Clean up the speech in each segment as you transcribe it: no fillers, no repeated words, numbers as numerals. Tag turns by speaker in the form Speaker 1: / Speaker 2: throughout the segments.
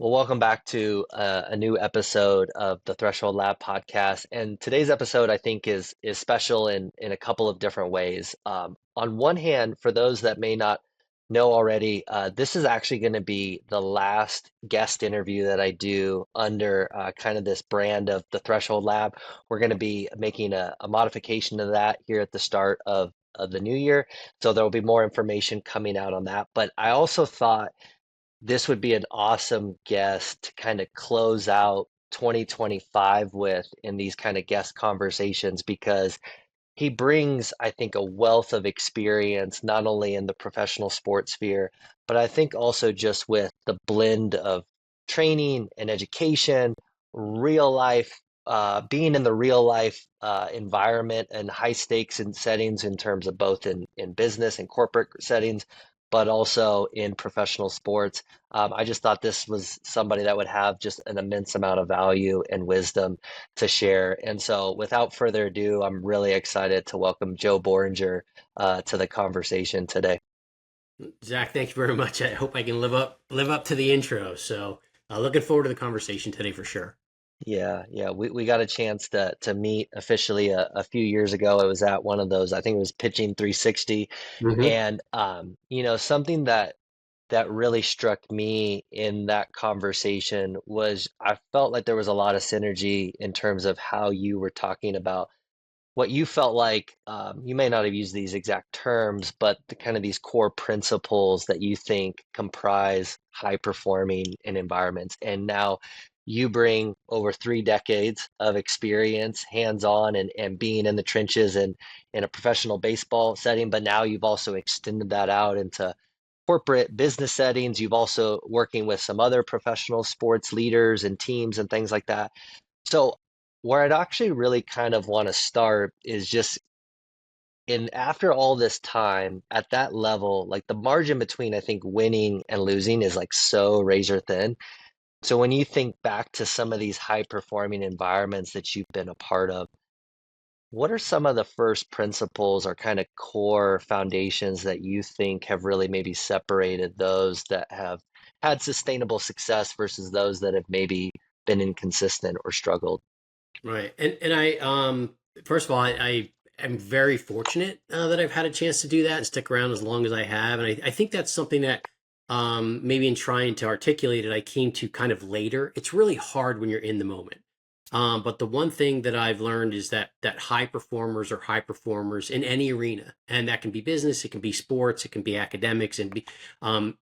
Speaker 1: Well, welcome back to a new episode of the Threshold Lab podcast. And today's episode, I think, is special in a couple of different ways. On one hand, for those that may not know already, this is actually going to be the last guest interview that I do under kind of this brand of the Threshold Lab. We're going to be making a modification to that here at the start of the new year. So there will be more information coming out on that. But I also thought this would be an awesome guest to kind of close out 2025 with in these kind of guest conversations because he brings, I think, a wealth of experience, not only in the professional sports sphere, but I think also just with the blend of training and education, real life, being in the real life environment and high stakes and settings in terms of both in business and corporate settings, but also in professional sports. I just thought this was somebody that would have just an immense amount of value and wisdom to share. And so, without further ado, I'm really excited to welcome Joe Bohringer to the conversation today.
Speaker 2: Zach, thank you very much. I hope I can live up to the intro. So, looking forward to the conversation today for sure.
Speaker 1: Yeah, we got a chance to meet officially a few years ago. It was at one of those, I think it was Pitching 360,
Speaker 2: Hmm.
Speaker 1: and something that really struck me in that conversation was I felt like there was a lot of synergy in terms of how you were talking about what you felt like you may not have used these exact terms, but the kind of these core principles that you think comprise high performing in environments. And now you bring over 3 decades of experience, hands-on and being in the trenches and in a professional baseball setting, but now you've also extended that out into corporate business settings. You've also working with some other professional sports leaders and teams and things like that. So where I'd actually really kind of want to start is just in after all this time at that level, like the margin between I think winning and losing is like so razor thin. So when you think back to some of these high performing environments that you've been a part of, what are some of the first principles or kind of core foundations that you think have really maybe separated those that have had sustainable success versus those that have maybe been inconsistent or struggled?
Speaker 2: Right. And I first of all, I am very fortunate that I've had a chance to do that and stick around as long as I have. And I think that's something that maybe in trying to articulate it, I came to kind of later. It's really hard when you're in the moment. But the one thing that I've learned is that high performers are high performers in any arena, and that can be business, it can be sports, it can be academics, and be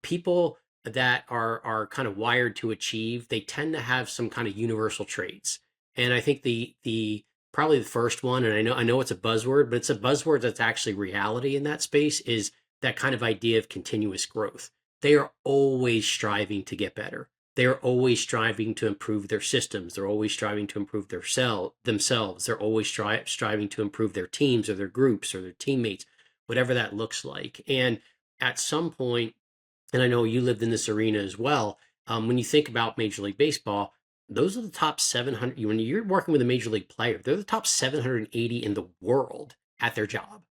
Speaker 2: people that are kind of wired to achieve. They tend to have some kind of universal traits, and I think the probably the first one, and I know it's a buzzword, but it's a buzzword that's actually reality in that space, is that kind of idea of continuous growth. They are always striving to get better. They're always striving to improve their systems. They're always striving to improve themselves. They're always striving to improve their teams or their groups or their teammates, whatever that looks like. And at some point, and I know you lived in this arena as well, when you think about Major League Baseball, those are the top 700. When you're working with a Major League player, they're the top 780 in the world at their job,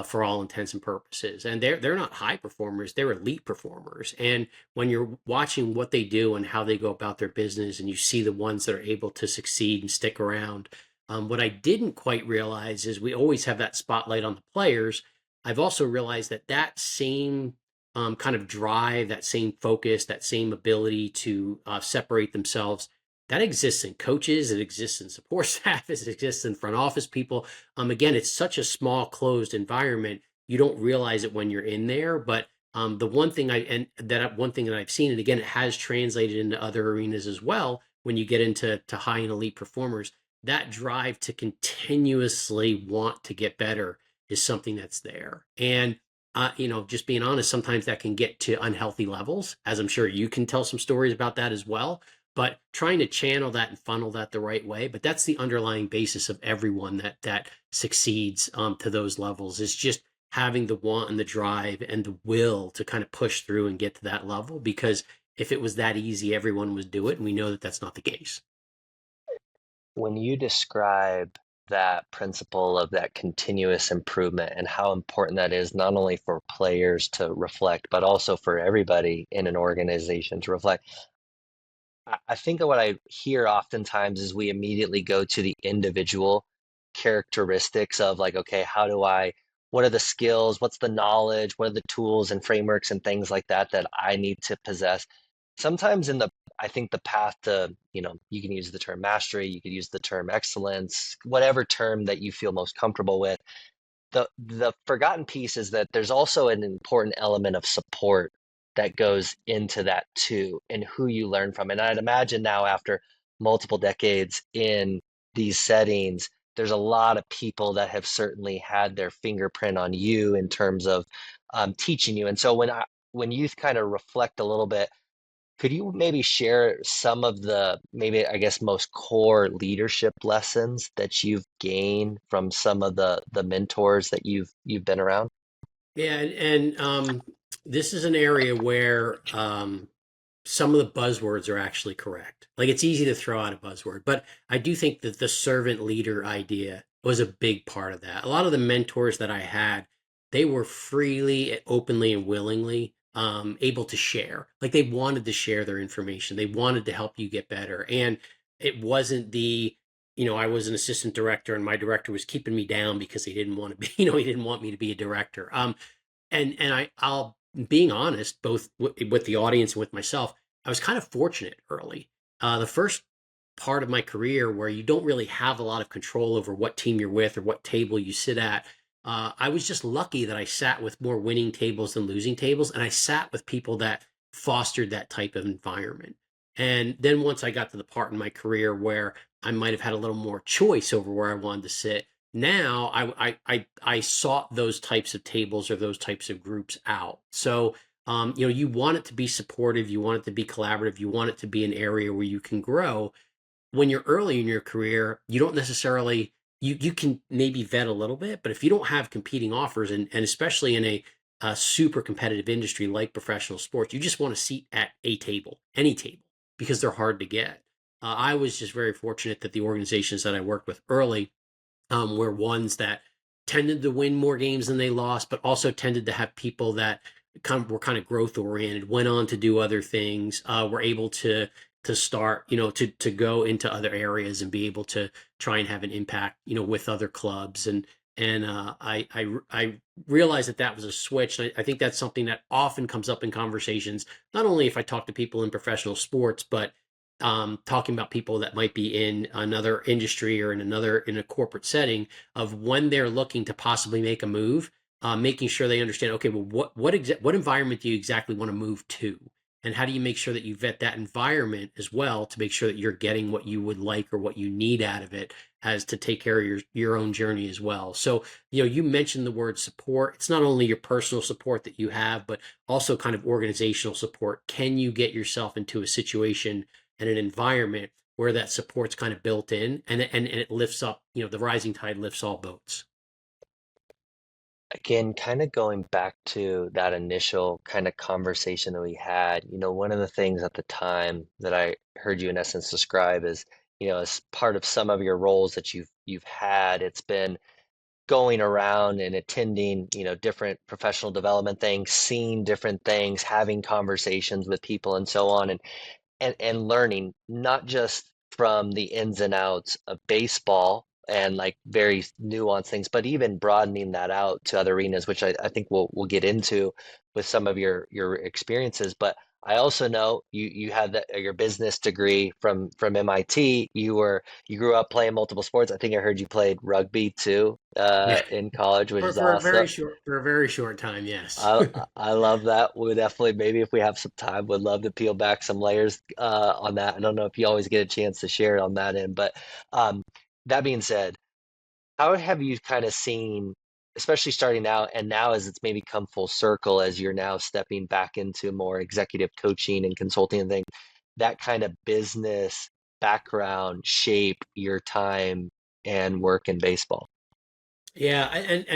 Speaker 2: for all intents and purposes. And they're not high performers; they're elite performers. And when you're watching what they do and how they go about their business, and you see the ones that are able to succeed and stick around, what I didn't quite realize is we always have that spotlight on the players. I've also realized that same kind of drive, that same focus, that same ability to separate themselves, that exists in coaches, it exists in support staff, it exists in front office people. Again, it's such a small, closed environment. You don't realize it when you're in there, but the one thing one thing that I've seen, and again, it has translated into other arenas as well. When you get into high and elite performers, that drive to continuously want to get better is something that's there. And just being honest, sometimes that can get to unhealthy levels, as I'm sure you can tell some stories about that as well. But trying to channel that and funnel that the right way. But that's the underlying basis of everyone that succeeds to those levels, is just having the want and the drive and the will to kind of push through and get to that level. Because if it was that easy, everyone would do it, and we know that that's not the case.
Speaker 1: When you describe that principle of that continuous improvement and how important that is, not only for players to reflect, but also for everybody in an organization to reflect, I think what I hear oftentimes is we immediately go to the individual characteristics of like, okay, what are the skills, what's the knowledge, what are the tools and frameworks and things like that that I need to possess. Sometimes I think the path to, you can use the term mastery, you could use the term excellence, whatever term that you feel most comfortable with. The forgotten piece is that there's also an important element of support that goes into that too, and who you learn from. And I'd imagine now after multiple decades in these settings, there's a lot of people that have certainly had their fingerprint on you in terms of teaching you. And so when you kind of reflect a little bit, could you maybe share some of the maybe I guess most core leadership lessons that you've gained from some of the mentors that you've been around?
Speaker 2: Yeah, this is an area where some of the buzzwords are actually correct. Like it's easy to throw out a buzzword, but I do think that the servant leader idea was a big part of that. A lot of the mentors that I had, they were freely, openly, and willingly able to share. Like they wanted to share their information. They wanted to help you get better. And it wasn't I was an assistant director and my director was keeping me down because he didn't want to be, he didn't want me to be a director. I'll being honest, both with the audience and with myself, I was kind of fortunate early. The first part of my career where you don't really have a lot of control over what team you're with or what table you sit at. I was just lucky that I sat with more winning tables than losing tables, and I sat with people that fostered that type of environment. And then once I got to the part in my career where I might have had a little more choice over where I wanted to sit, now I sought those types of tables or those types of groups out. So you want it to be supportive, you want it to be collaborative, you want it to be an area where you can grow. When you're early in your career, you don't necessarily you can maybe vet a little bit, but if you don't have competing offers, and especially in a super competitive industry like professional sports, you just want a seat at a table, any table, because they're hard to get. I was just very fortunate that the organizations that I worked with early were ones that tended to win more games than they lost, but also tended to have people that were kind of growth oriented, went on to do other things, were able to start, to go into other areas and be able to try and have an impact, with other clubs. I realized that that was a switch. And I think that's something that often comes up in conversations, not only if I talk to people in professional sports, but talking about people that might be in another industry or in a corporate setting of when they're looking to possibly make a move, making sure they understand, okay, well, what environment do you exactly want to move to? And how do you make sure that you vet that environment as well to make sure that you're getting what you would like or what you need out of it as to take care of your own journey as well. So, you mentioned the word support. It's not only your personal support that you have, but also kind of organizational support. Can you get yourself into a situation and an environment where that support's kind of built in and it lifts up, the rising tide lifts all boats.
Speaker 1: Again, kind of going back to that initial kind of conversation that we had, one of the things at the time that I heard you in essence describe is, as part of some of your roles that you've had, it's been going around and attending, different professional development things, seeing different things, having conversations with people and so on. And learning not just from the ins and outs of baseball and like very nuanced things, but even broadening that out to other arenas, which I think we'll get into with some of your experiences. But I also know you had your business degree from MIT. You grew up playing multiple sports. I think I heard you played rugby too
Speaker 2: Yeah.
Speaker 1: in college, which is
Speaker 2: For a
Speaker 1: awesome.
Speaker 2: very short time, yes.
Speaker 1: I love that. We definitely, maybe if we have some time, would love to peel back some layers on that. I don't know if you always get a chance to share on that end, but um, that being said, how have you kind of seen, especially starting out and now as it's maybe come full circle, as you're now stepping back into more executive coaching and consulting and things, that kind of business background shape your time and work in baseball?
Speaker 2: Yeah, and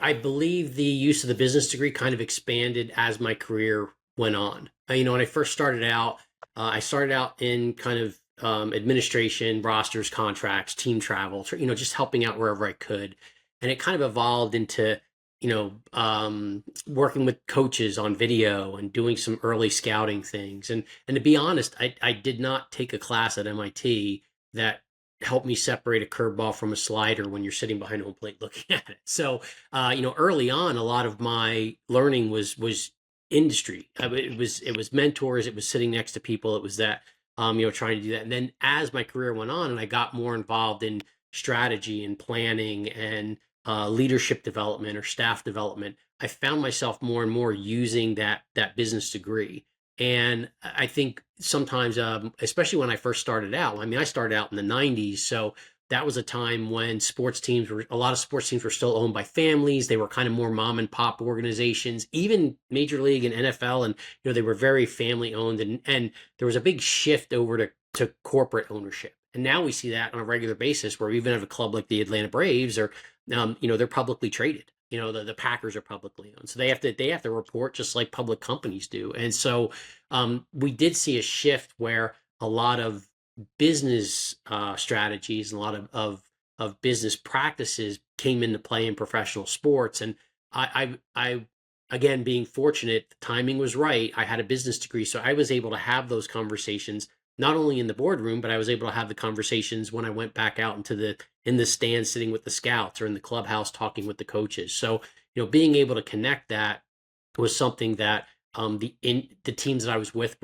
Speaker 2: I believe the use of the business degree kind of expanded as my career went on. When I first started out, I started out in kind of administration, rosters, contracts, team travel, just helping out wherever I could. And it kind of evolved into, working with coaches on video and doing some early scouting things. And to be honest, I did not take a class at MIT that helped me separate a curveball from a slider when you're sitting behind home plate looking at it. So, early on, a lot of my learning was industry. It was mentors. It was sitting next to people. It was that trying to do that. And then as my career went on, and I got more involved in strategy and planning and leadership development or staff development, I found myself more and more using that business degree. And I think sometimes, especially when I first started out, I mean, I started out in the '90s, so that was a time when a lot of sports teams were still owned by families. They were kind of more mom and pop organizations, even Major League and NFL, and they were very family owned, and there was a big shift over to corporate ownership. And now we see that on a regular basis, where we even have a club like the Atlanta Braves, or they're publicly traded. The Packers are publicly owned, so they have to report just like public companies do. And so we did see a shift where a lot of business strategies and a lot of business practices came into play in professional sports. And I again, being fortunate, the timing was right. I had a business degree, so I was able to have those conversations not only in the boardroom, but I was able to have the conversations when I went back out in the stands sitting with the scouts, or in the clubhouse talking with the coaches. So, being able to connect that was something that the teams that I was with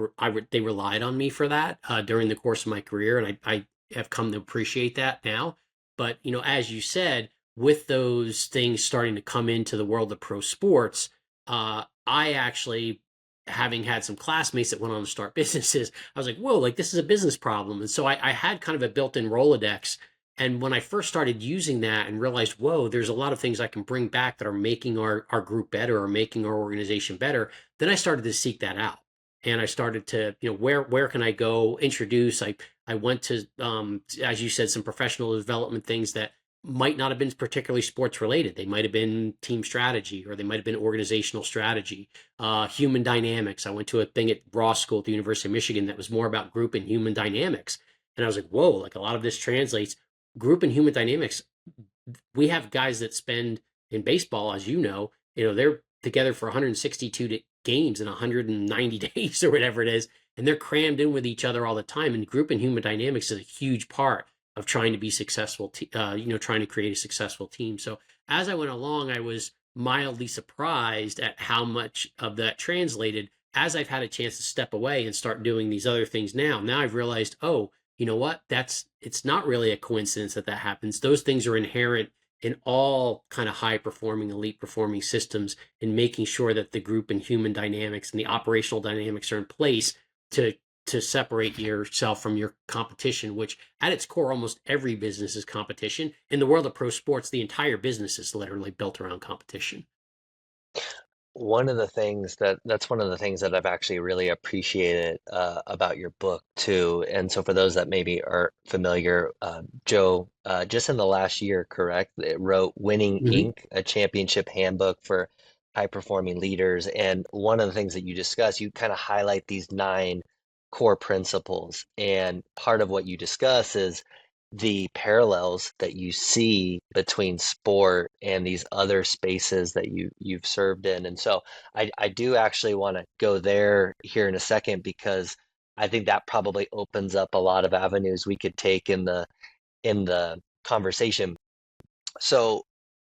Speaker 2: they relied on me for that during the course of my career, and I have come to appreciate that now. But as you said, with those things starting to come into the world of pro sports, I actually, having had some classmates that went on to start businesses, I was like, whoa, like this is a business problem. And so I had kind of a built-in Rolodex. And when I first started using that and realized, whoa, there's a lot of things I can bring back that are making our group better or making our organization better, then I started to seek that out. And I started to, where can I go introduce? I went to, as you said, some professional development things that might not have been particularly sports related. They might have been team strategy, or they might have been organizational strategy, human dynamics. I went to a thing at Ross School at the University of Michigan that was more about group and human dynamics. And I was like, whoa, like a lot of this translates. Group and human dynamics, we have guys that spend in baseball, as they're together for 162 games in 190 days or whatever it is, and they're crammed in with each other all the time. And group and human dynamics is a huge part of trying to be successful, trying to create a successful team. So as I went along, I was mildly surprised at how much of that translated as I've had a chance to step away and start doing these other things now. Now I've realized, oh, you know what? It's not really a coincidence that happens. Those things are inherent in all kind of high performing, elite performing systems, in making sure that the group and human dynamics and the operational dynamics are in place to separate yourself from your competition, which at its core, almost every business is competition. In the world of pro sports, the entire business is literally built around competition.
Speaker 1: That's one of the things that I've actually really appreciated about your book too. And so for those that maybe are familiar, Joe, just in the last year, correct, it wrote Winning
Speaker 2: Mm-hmm.
Speaker 1: Inc., a championship handbook for high performing leaders. And one of the things that you discuss, you kind of highlight these nine core principles. And part of what you discuss is the parallels that you see between sport and these other spaces that you've served in. And so I do actually want to go there here in a second, because I think that probably opens up a lot of avenues we could take in the conversation. So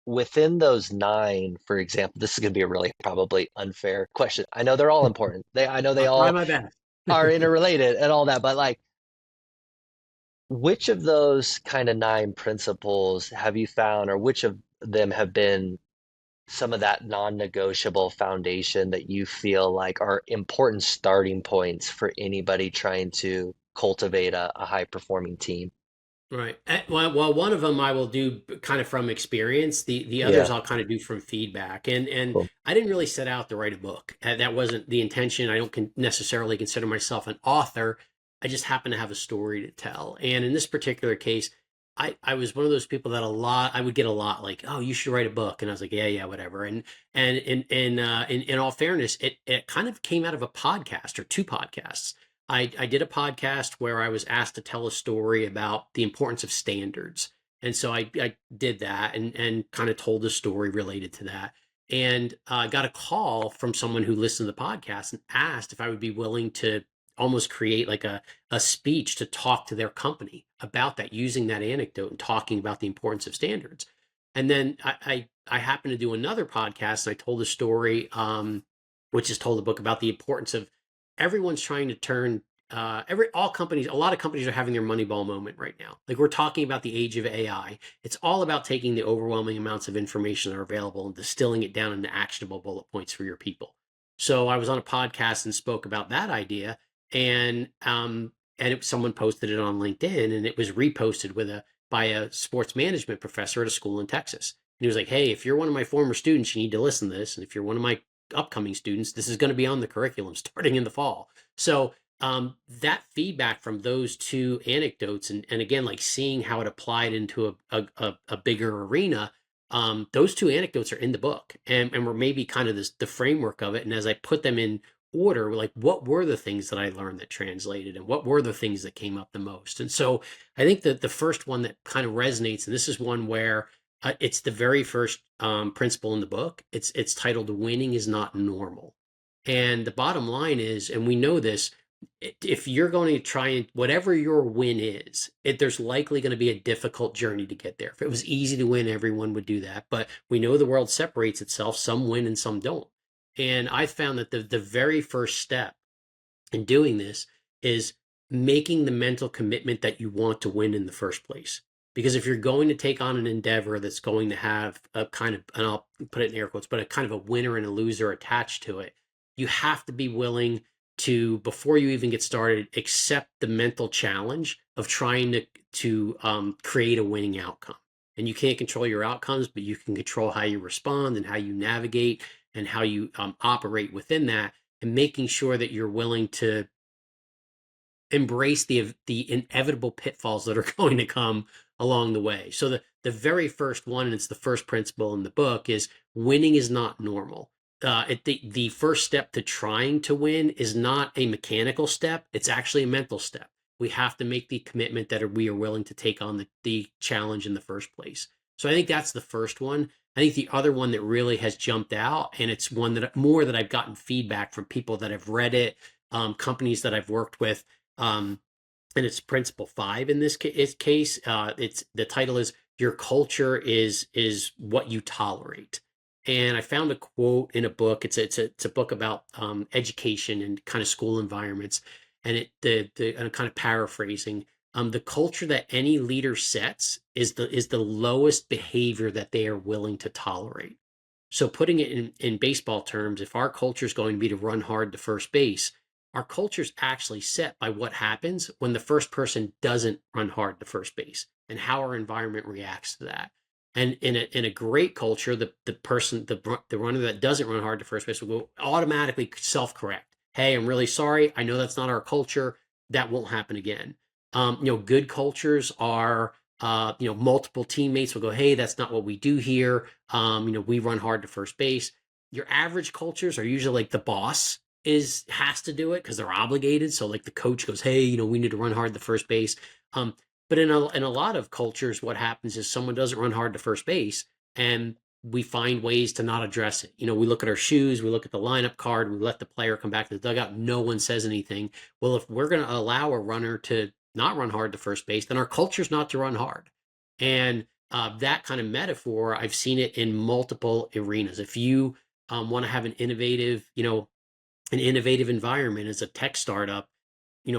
Speaker 1: within those nine, for example, this is going to be a really probably unfair question. I know they're all important. I know they
Speaker 2: I'll try
Speaker 1: all
Speaker 2: my best.
Speaker 1: are interrelated and all that, but like, which of those kind of nine principles have you found, or which of them have been some of that non-negotiable foundation that you feel like are important starting points for anybody trying to cultivate a high-performing team?
Speaker 2: Right. Well, one of them I will do kind of from experience. The others
Speaker 1: Yeah,
Speaker 2: I'll kind of do from feedback. And
Speaker 1: cool.
Speaker 2: I didn't really set out to write a book. That wasn't the intention. I don't necessarily consider myself an author. I just happen to have a story to tell. And in this particular case, I was one of those people that I would get a lot like, oh, you should write a book. And I was like, yeah, yeah, whatever. And in all fairness, it kind of came out of a podcast, or two podcasts. I did a podcast where I was asked to tell a story about the importance of standards. And so I did that, and kind of told a story related to that. and I got a call from someone who listened to the podcast and asked if I would be willing to almost create like a speech to talk to their company about that, using that anecdote and talking about the importance of standards. And then I happened to do another podcast, and I told a story, which is told a book about the importance of everyone's trying to turn all companies, a lot of companies are having their Moneyball moment right now. Like, we're talking about the age of AI. It's all about taking the overwhelming amounts of information that are available and distilling it down into actionable bullet points for your people. So I was on a podcast and spoke about that idea, and someone posted it on LinkedIn, and it was reposted by a sports management professor at a school in Texas. And he was like, "Hey, if you're one of my former students, you need to listen to this, and if you're one of my upcoming students, this is going to be on the curriculum starting in the fall." So that feedback from those two anecdotes, and again, like seeing how it applied into a bigger arena, those two anecdotes are in the book, and were maybe kind of the framework of it. And as I put them in order, like, what were the things that I learned that translated, and what were the things that came up the most? And so I think that the first one that kind of resonates, and this is one where it's the very first principle in the book. It's titled "Winning is Not Normal," and the bottom line is, and we know this, if you're going to try and whatever your win is, there's likely going to be a difficult journey to get there. If it was easy to win, everyone would do that. But we know the world separates itself. Some win and some don't. And I found that the very first step in doing this is making the mental commitment that you want to win in the first place. Because if you're going to take on an endeavor that's going to have a kind of, and I'll put it in air quotes, but a kind of a winner and a loser attached to it, you have to be willing to, before you even get started, accept the mental challenge of trying to create a winning outcome. And you can't control your outcomes, but you can control how you respond and how you navigate and how you operate within that, and making sure that you're willing to embrace the inevitable pitfalls that are going to come along the way. So the very first one, and it's the first principle in the book, is winning is not normal. The first step to trying to win is not a mechanical step. It's actually a mental step. We have to make the commitment that we are willing to take on the challenge in the first place. So I think that's the first one. I think the other one that really has jumped out, and it's one that I've gotten feedback from people that have read it, companies that I've worked with, and it's principle 5 in this case. It's the title is "Your Culture is What You Tolerate." And I found a quote in a book. It's a book about education and kind of school environments. And I'm kind of paraphrasing. The culture that any leader sets is the lowest behavior that they are willing to tolerate. So putting it in baseball terms, if our culture is going to be to run hard to first base, our culture is actually set by what happens when the first person doesn't run hard to first base, and how our environment reacts to that. And in a great culture, the runner that doesn't run hard to first base will go automatically self-correct. Hey, I'm really sorry. I know that's not our culture. That won't happen again. Good cultures are, multiple teammates will go, hey, that's not what we do here. We run hard to first base. Your average cultures are usually like the boss has to do it because they're obligated. So like the coach goes, hey, we need to run hard to first base. But in a lot of cultures, what happens is someone doesn't run hard to first base, and we find ways to not address it. We look at our shoes, we look at the lineup card, we let the player come back to the dugout. No one says anything. Well, if we're going to allow a runner to not run hard to first base, then our culture's not to run hard. And that kind of metaphor, I've seen it in multiple arenas. If you want to have an innovative environment as a tech startup,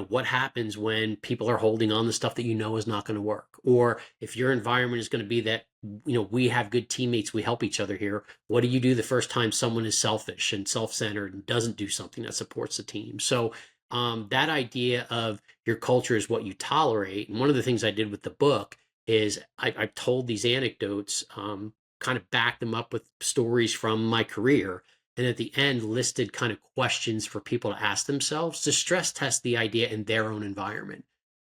Speaker 2: what happens when people are holding on to stuff that is not going to work? Or if your environment is going to be that, we have good teammates, we help each other here. What do you do the first time someone is selfish and self-centered and doesn't do something that supports the team? So that idea of your culture is what you tolerate. And one of the things I did with the book is I've told these anecdotes, kind of backed them up with stories from my career, and at the end listed kind of questions for people to ask themselves to stress test the idea in their own environment.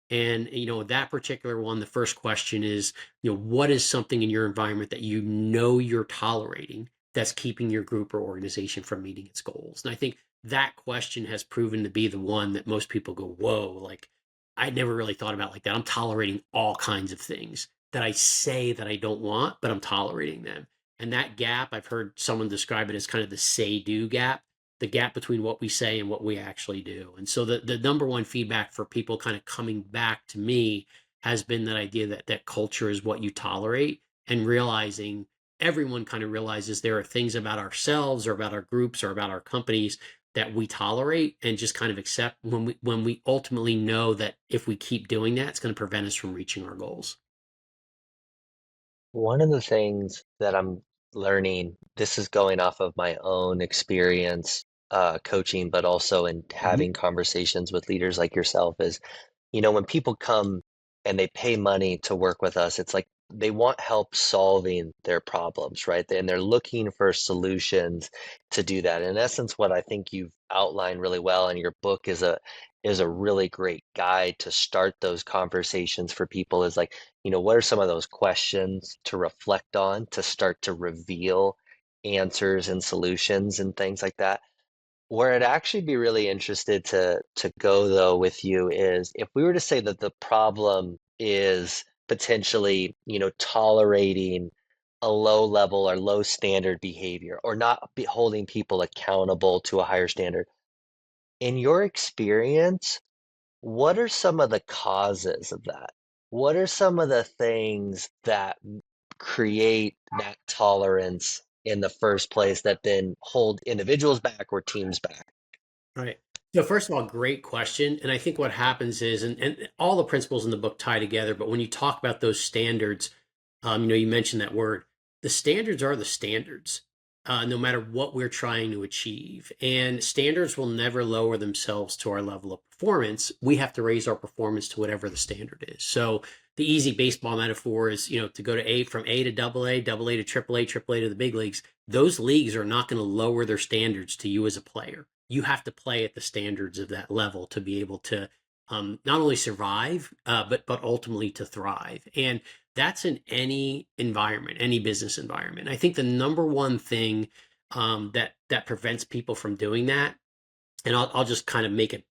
Speaker 2: And that particular one, the first question is, what is something in your environment that you're tolerating that's keeping your group or organization from meeting its goals? And I think that question has proven to be the one that most people go, whoa, like, I never really thought about it like that. I'm tolerating all kinds of things that I say that I don't want, but I'm tolerating them. And that gap, I've heard someone describe it as kind of the say do gap, the gap between what we say and what we actually do. And so the number one feedback for people kind of coming back to me has been that idea that culture is what you tolerate, and realizing everyone kind of realizes there are things about ourselves or about our groups or about our companies that we tolerate and just kind of accept when we ultimately know that if we keep doing that, it's going to prevent us from reaching our goals.
Speaker 1: One of the things that I'm learning, this is going off of my own experience coaching, but also in
Speaker 2: Mhm.
Speaker 1: having conversations with leaders like yourself, is, when people come and they pay money to work with us, it's like they want help solving their problems, right? And they're looking for solutions to do that. In essence, what I think you've outlined really well, and your book is a really great guide to start those conversations for people, is like, what are some of those questions to reflect on to start to reveal answers and solutions and things like that. Where I'd actually be really interested to go though with you is if we were to say that the problem is potentially, tolerating a low level or low standard behavior, or not holding people accountable to a higher standard. In your experience, what are some of the causes of that? What are some of the things that create that tolerance in the first place that then hold individuals back or teams back?
Speaker 2: Right. So first of all, great question. And I think what happens is, and all the principles in the book tie together, but when you talk about those standards, you mentioned that word. The standards are the standards, no matter what we're trying to achieve. And standards will never lower themselves to our level of performance. We have to raise our performance to whatever the standard is. So the easy baseball metaphor is, to go to A, from A to double A to triple A to the big leagues. Those leagues are not going to lower their standards to you as a player. You have to play at the standards of that level to be able to not only survive, but ultimately to thrive. And that's in any environment, any business environment. I think the number one thing that prevents people from doing that, and I'll just kind of make it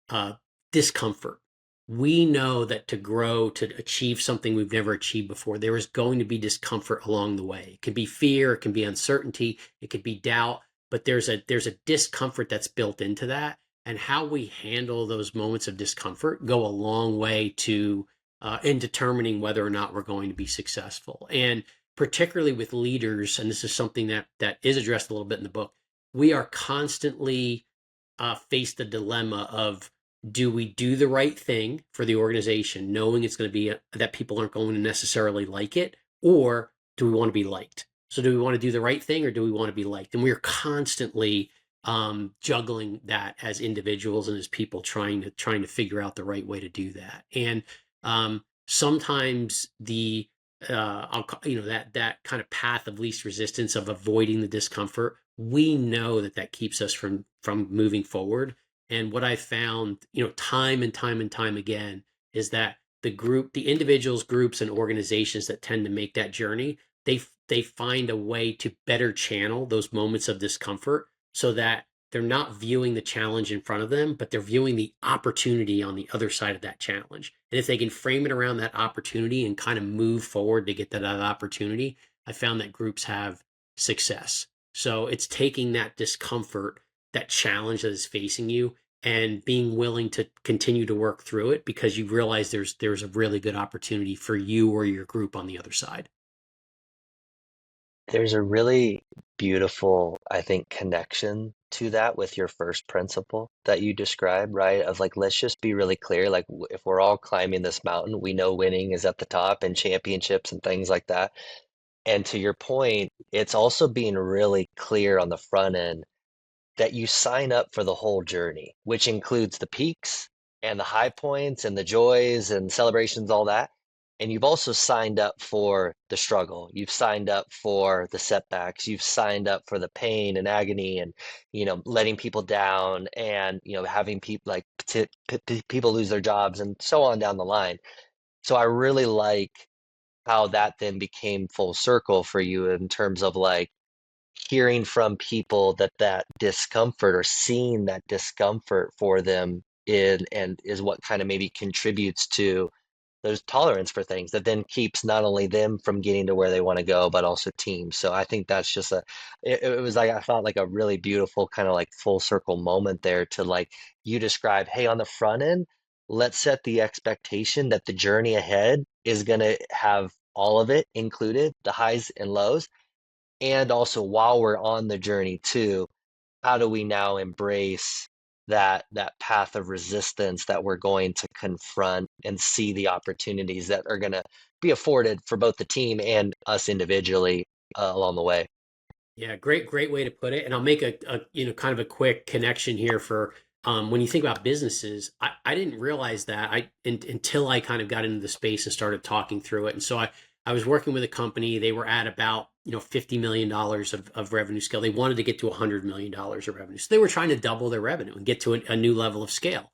Speaker 2: a discomfort. We know that to grow, to achieve something we've never achieved before, there is going to be discomfort along the way. It can be fear, it can be uncertainty, it could be doubt, but there's a discomfort that's built into that. And how we handle those moments of discomfort go a long way to in determining whether or not we're going to be successful. And particularly with leaders, and this is something that is addressed a little bit in the book, we are constantly face the dilemma of, do we do the right thing for the organization, knowing it's going to be that people aren't going to necessarily like it, or do we want to be liked? So do we want to do the right thing, or do we want to be liked? And we're constantly juggling that as individuals and as people, trying to figure out the right way to do that. And sometimes the that kind of path of least resistance, of avoiding the discomfort, we know that keeps us from moving forward. And what I found, time and time and time again, is that the individuals, groups, and organizations that tend to make that journey, they find a way to better channel those moments of discomfort, so that they're not viewing the challenge in front of them, but they're viewing the opportunity on the other side of that challenge. And if they can frame it around that opportunity and kind of move forward to get that opportunity, I found that groups have success. So it's taking that discomfort, that challenge that is facing you, and being willing to continue to work through it, because you realize there's a really good opportunity for you or your group on the other side.
Speaker 1: There's a really beautiful, I think, connection to that with your first principle that you described, right? Of like, let's just be really clear. Like, if we're all climbing this mountain, we know winning is at the top and championships and things like that. And to your point, it's also being really clear on the front end that you sign up for the whole journey, which includes the peaks and the high points and the joys and celebrations, all that. And you've also signed up for the struggle. You've signed up for the setbacks. You've signed up for the pain and agony and, letting people down and, having people like people lose their jobs and so on down the line. So I really like how that then became full circle for you in terms of like, hearing from people that discomfort or seeing that discomfort for them in and is what kind of maybe contributes to there's tolerance for things that then keeps not only them from getting to where they want to go, but also teams. So I think that's just it was like I felt like a really beautiful kind of like full circle moment there to like you describe, hey, on the front end, let's set the expectation that the journey ahead is going to have all of it included, the highs and lows. And also while we're on the journey too, how do we now embrace that path of resistance that we're going to confront and see the opportunities that are going to be afforded for both the team and us individually along the way.
Speaker 2: Yeah, great way to put it. And I'll make a kind of a quick connection here for when you think about businesses. I didn't realize that until I kind of got into the space and started talking through it. And so I was working with a company. They were at about $50 million of revenue scale. They wanted to get to $100 million of revenue. So they were trying to double their revenue and get to a new level of scale.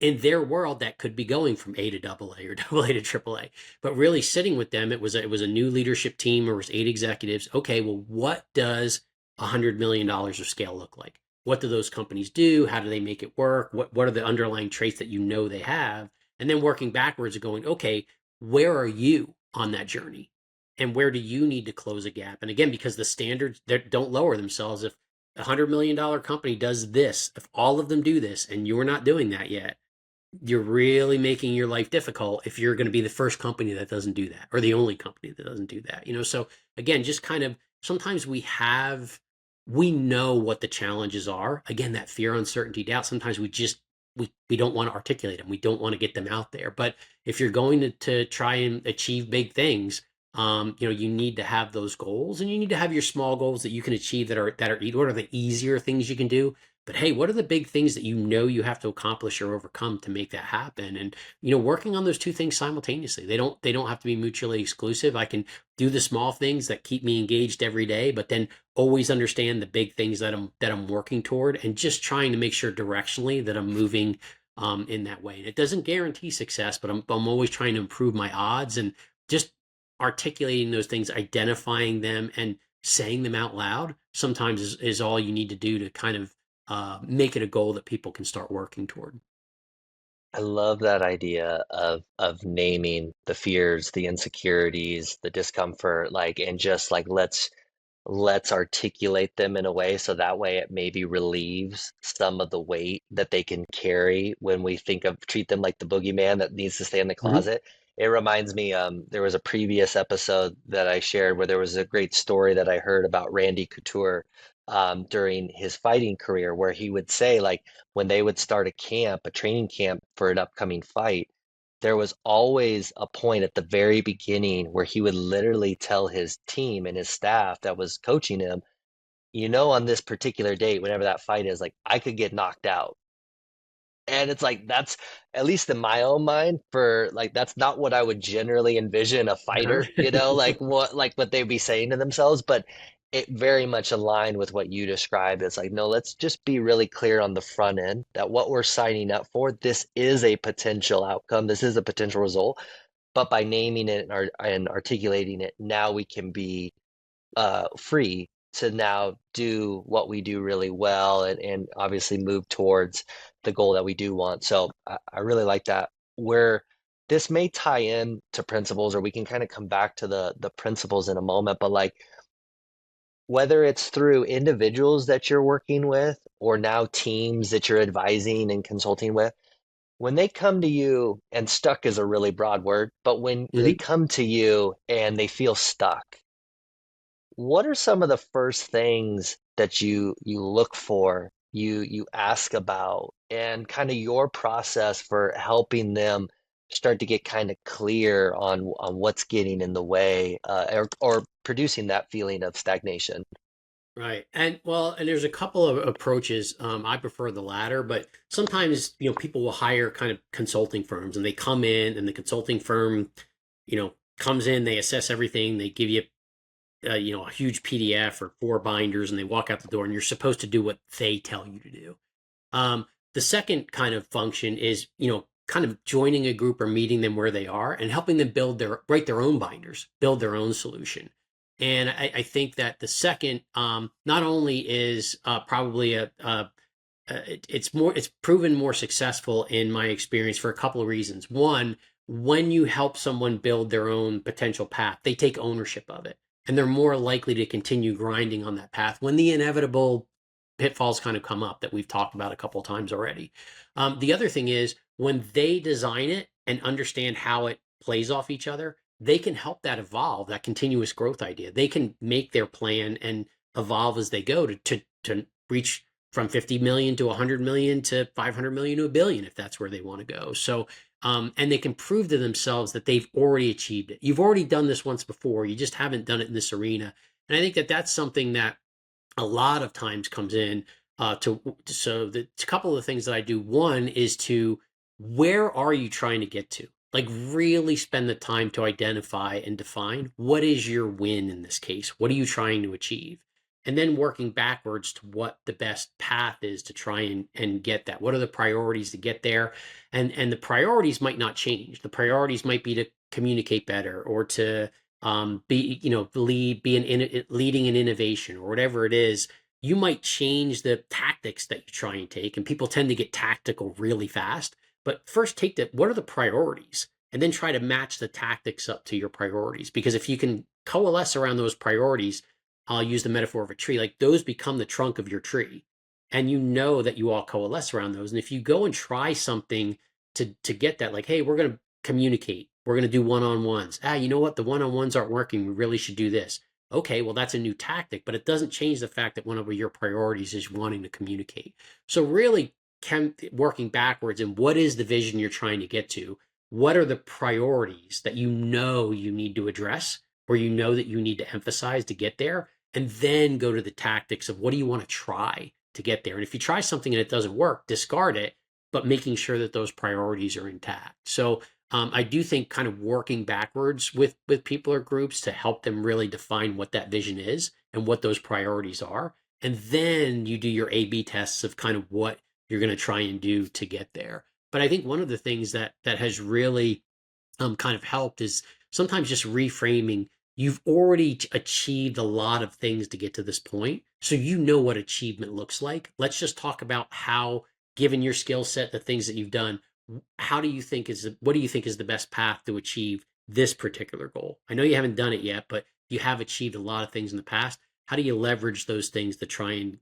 Speaker 2: In their world, that could be going from A to double A or double A to triple A. But really sitting with them, it was a new leadership team. There was 8 executives. Okay, well, what does $100 million of scale look like? What do those companies do? How do they make it work? What are the underlying traits that they have? And then working backwards and going, okay, where are you on that journey? And where do you need to close a gap? And again, because the standards don't lower themselves. If a $100 million company does this, if all of them do this, and you're not doing that yet, you're really making your life difficult if you're going to be the first company that doesn't do that or the only company that doesn't do that. So again, just kind of sometimes we know what the challenges are. Again, that fear, uncertainty, doubt. Sometimes we don't want to articulate them. We don't want to get them out there. But if you're going to try and achieve big things, you need to have those goals, and you need to have your small goals that you can achieve what are the easier things you can do. But hey, what are the big things that you have to accomplish or overcome to make that happen? And working on those two things simultaneously. They don't have to be mutually exclusive. I can do the small things that keep me engaged every day, but then always understand the big things that I'm working toward, and just trying to make sure directionally that I'm moving in that way. And it doesn't guarantee success, but I'm always trying to improve my odds, and just articulating those things, identifying them, and saying them out loud sometimes is all you need to do to kind of make it a goal that people can start working toward.
Speaker 1: I love that idea of naming the fears, the insecurities, the discomfort, like, and just like let's articulate them in a way so that way it maybe relieves some of the weight that they can carry when we think of treat them like the boogeyman that needs to stay in the
Speaker 2: Mhm.
Speaker 1: closet. It reminds me, there was a previous episode that I shared where there was a great story that I heard about Randy Couture during his fighting career, where he would say, like, when they would start a camp, a training camp for an upcoming fight, there was always a point at the very beginning where he would literally tell his team and his staff that was coaching him, on this particular date, whenever that fight is, like, I could get knocked out. And it's like that's at least in my own mind for like that's not what I would generally envision a fighter, like what they'd be saying to themselves, but it very much aligned with what you described. It's like, no, let's just be really clear on the front end that what we're signing up for, this is a potential outcome, this is a potential result, but by naming it and articulating it, now we can be free to now do what we do really well and obviously move towards the goal that we do want. So I really like that. Where this may tie in to principles, or we can kind of come back to the principles in a moment, but like whether it's through individuals that you're working with or now teams that you're advising and consulting with, when they come to you, and stuck is a really broad word, but when they
Speaker 2: Mhm.
Speaker 1: come to you and they feel stuck, what are some of the first things that you look for, you ask about, and kind of your process for helping them start to get kind of clear on what's getting in the way, or producing that feeling of stagnation?
Speaker 2: Right. And there's a couple of approaches. I prefer the latter, but sometimes, people will hire kind of consulting firms, and they come in, and the consulting firm, comes in, they assess everything, they give you, a huge PDF or 4 binders, and they walk out the door, and you're supposed to do what they tell you to do. The second kind of function is, kind of joining a group or meeting them where they are and helping them write their own binders, build their own solution. And I think that the second, not only is probably it's proven more successful in my experience for a couple of reasons. One, when you help someone build their own potential path, they take ownership of it, and they're more likely to continue grinding on that path when the inevitable pitfalls kind of come up that we've talked about a couple of times already. The other thing is when they design it and understand how it plays off each other, they can help that evolve, that continuous growth idea. They can make their plan and evolve as they go to reach from 50 million to 100 million to 500 million to a billion if that's where they want to go. So and they can prove to themselves that they've already achieved it. You've already done this once before, you just haven't done it in this arena. And I think that that's something that a lot of times comes in so the a couple of things that I do. One is to, where are you trying to get to? Like really spend the time to identify and define what is your win in this case. What are you trying to achieve? And then working backwards to what the best path is to try and get that. What are the priorities to get there? And the priorities might not change. The priorities might be to communicate better or to be, leading an innovation or whatever it is. You might change the tactics that you try and take, and people tend to get tactical really fast. But first, take that. What are the priorities, and then try to match the tactics up to your priorities. Because if you can coalesce around those priorities, I'll use the metaphor of a tree. Like those become the trunk of your tree, and you know that you all coalesce around those. And if you go and try something to get that, like, hey, we're going to communicate. We're going to do one-on-ones. You know what? The one-on-ones aren't working. We really should do this. Okay, well, that's a new tactic, but it doesn't change the fact that one of your priorities is wanting to communicate. So really working backwards, and what is the vision you're trying to get to? What are the priorities that you know you need to address, or you know that you need to emphasize to get there? And then go to the tactics of what do you want to try to get there? And if you try something and it doesn't work, discard it, but making sure that those priorities are intact. So I do think kind of working backwards with people or groups to help them really define what that vision is and what those priorities are. And then you do your A/B tests of kind of what you're going to try and do to get there. But I think one of the things that has really kind of helped is sometimes just reframing. You've already achieved a lot of things to get to this point, so you know what achievement looks like. Let's just talk about how, given your skill set, the things that you've done, what do you think is the best path to achieve this particular goal? I know you haven't done it yet, but you have achieved a lot of things in the past. How do you leverage those things to try and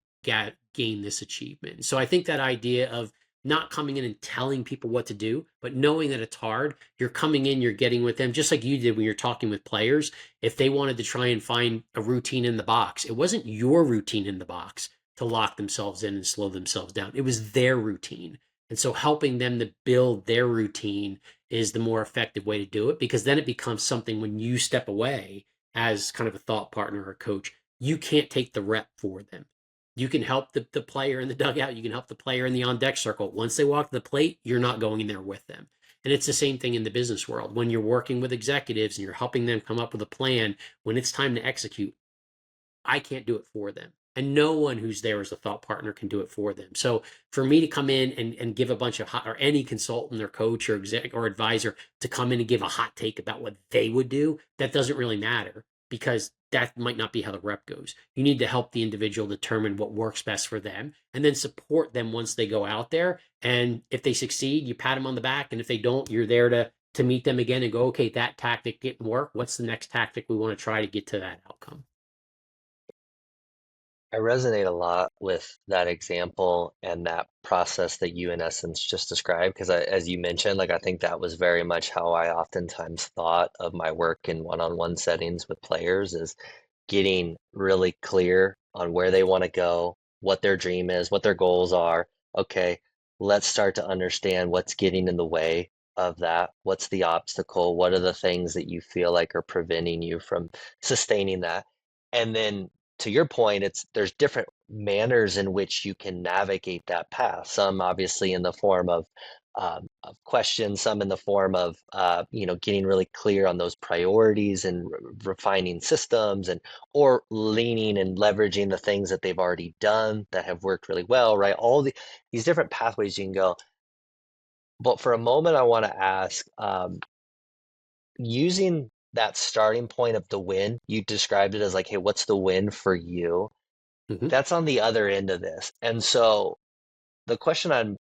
Speaker 2: gain this achievement? So I think that idea of not coming in and telling people what to do, but knowing that it's hard. You're coming in, you're getting with them, just like you did when you're talking with players. If they wanted to try and find a routine in the box, it wasn't your routine in the box to lock themselves in and slow themselves down. It was their routine. And so helping them to build their routine is the more effective way to do it, because then it becomes something when you step away as kind of a thought partner or coach, you can't take the rep for them. You can help the player in the dugout. You can help the player in the on deck circle. Once they walk to the plate, you're not going in there with them. And it's the same thing in the business world. When you're working with executives and you're helping them come up with a plan, when it's time to execute, I can't do it for them. And no one who's there as a thought partner can do it for them. So for me to come in and give a bunch of or any consultant or coach or exec or advisor to come in and give a hot take about what they would do, that doesn't really matter, because that might not be how the rep goes. You need to help the individual determine what works best for them and then support them once they go out there. And if they succeed, you pat them on the back. And if they don't, you're there to meet them again and go, okay, that tactic didn't work. What's the next tactic we want to try to get to that outcome?
Speaker 1: I resonate a lot with that example and that process that you, in essence, just described. Because as you mentioned, like I think that was very much how I oftentimes thought of my work in one-on-one settings with players, is getting really clear on where they want to go, what their dream is, what their goals are. Okay, let's start to understand what's getting in the way of that. What's the obstacle? What are the things that you feel like are preventing you from sustaining that? And then to your point, there's different manners in which you can navigate that path. Some obviously in the form of questions, some in the form of getting really clear on those priorities and refining systems, and or leaning and leveraging the things that they've already done that have worked really well, right? These different pathways you can go. But for a moment, I want to ask, using that starting point of the win, you described it as like, hey, what's the win for you?
Speaker 2: Mm-hmm.
Speaker 1: That's on the other end of this. And so the question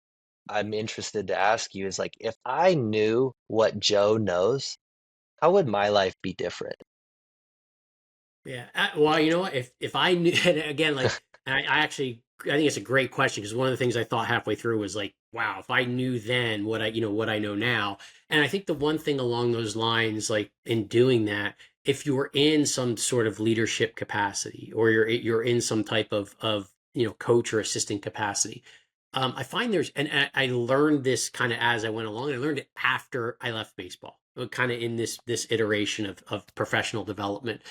Speaker 1: I'm interested to ask you is like, if I knew what Joe knows, how would my life be different?
Speaker 2: Yeah. Well, you know what? If I knew, and again, like, I actually, I think it's a great question because one of the things I thought halfway through was like, wow, if I knew then what what I know now. And I think the one thing along those lines, like in doing that, if you're in some sort of leadership capacity or you're in some type of, coach or assistant capacity, I find and I learned this kind of as I went along. I learned it after I left baseball, kind of in this iteration of professional development.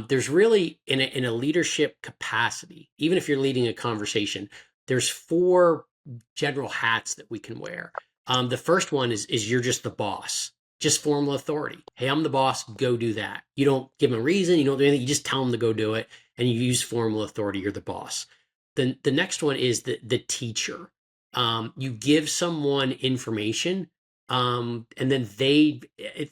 Speaker 2: There's really in a leadership capacity, even if you're leading a conversation, there's four general hats that we can wear. The first one is you're just the boss, just formal authority. Hey, I'm the boss. Go do that. You don't give them a reason. You don't do anything. You just tell them to go do it, and you use formal authority. You're the boss. Then the next one is the teacher. You give someone information, and then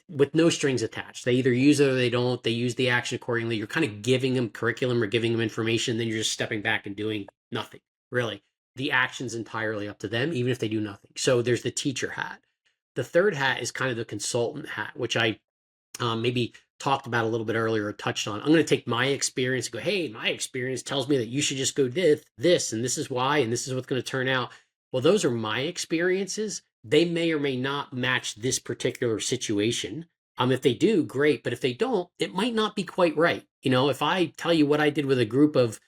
Speaker 2: with no strings attached, they either use it or they don't. They use the action accordingly. You're kind of giving them curriculum or giving them information, then you're just stepping back and doing nothing really. The action's entirely up to them, even if they do nothing. So there's the teacher hat. The third hat is kind of the consultant hat, which I maybe talked about a little bit earlier or touched on. I'm going to take my experience and go, hey, my experience tells me that you should just go this, and this is why, and this is what's going to turn out. Well, those are my experiences. They may or may not match this particular situation. If they do, great. But if they don't, it might not be quite right. If I tell you what I did with a group of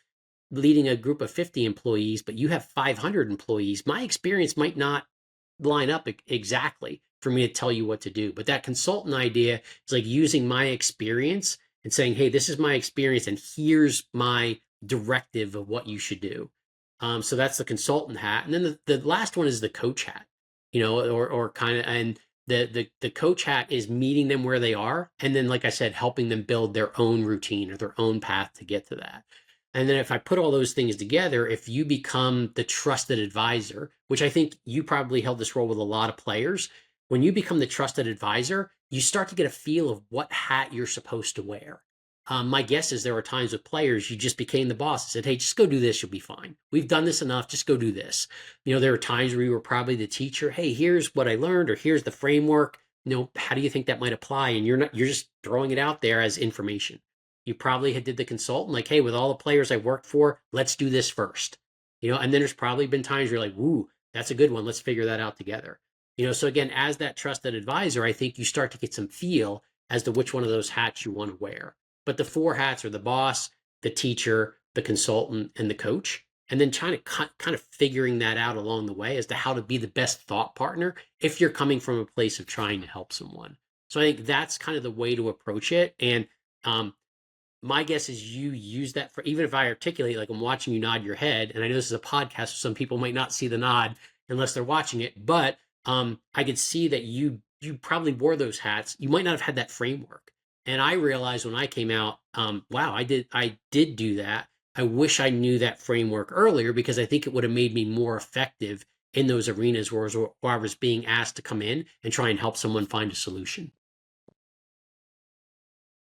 Speaker 2: leading a group of 50 employees, but you have 500 employees, my experience might not line up exactly for me to tell you what to do. But that consultant idea is like using my experience and saying, hey, this is my experience and here's my directive of what you should do. So that's the consultant hat. And then the last one is the coach hat, or kind of, and the coach hat is meeting them where they are. And then, like I said, helping them build their own routine or their own path to get to that. And then if I put all those things together, if you become the trusted advisor, which I think you probably held this role with a lot of players, when you become the trusted advisor, you start to get a feel of what hat you're supposed to wear. My guess is there were times with players you just became the boss and said, hey, just go do this, you'll be fine. We've done this enough, just go do this. There were times where you were probably the teacher, hey, here's what I learned, or here's the framework. How do you think that might apply? And you're just throwing it out there as information. You probably had did the consultant, like, hey, with all the players I worked for, let's do this first. And then there's probably been times where you're like, woo, that's a good one. Let's figure that out together. So again, as that trusted advisor, I think you start to get some feel as to which one of those hats you want to wear. But the four hats are the boss, the teacher, the consultant, and the coach. And then trying to kind of figuring that out along the way as to how to be the best thought partner if you're coming from a place of trying to help someone. So I think that's kind of the way to approach it. And my guess is you use that for, even if I articulate, like I'm watching you nod your head, and I know this is a podcast, so some people might not see the nod unless they're watching it, but I could see that you probably wore those hats. You might not have had that framework. And I realized when I came out, wow, I did do that. I wish I knew that framework earlier because I think it would have made me more effective in those arenas where I was being asked to come in and try and help someone find a solution.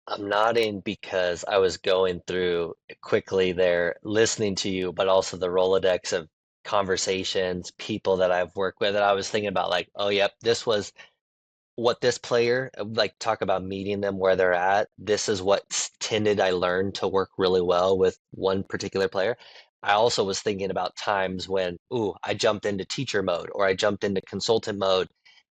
Speaker 1: I'm nodding because I was going through quickly there, listening to you, but also the Rolodex of conversations, people that I've worked with, and I was thinking about like, oh, yep, this was what this player, like talk about meeting them where they're at. This is what tended I learned to work really well with one particular player. I also was thinking about times when, ooh, I jumped into teacher mode or I jumped into consultant mode.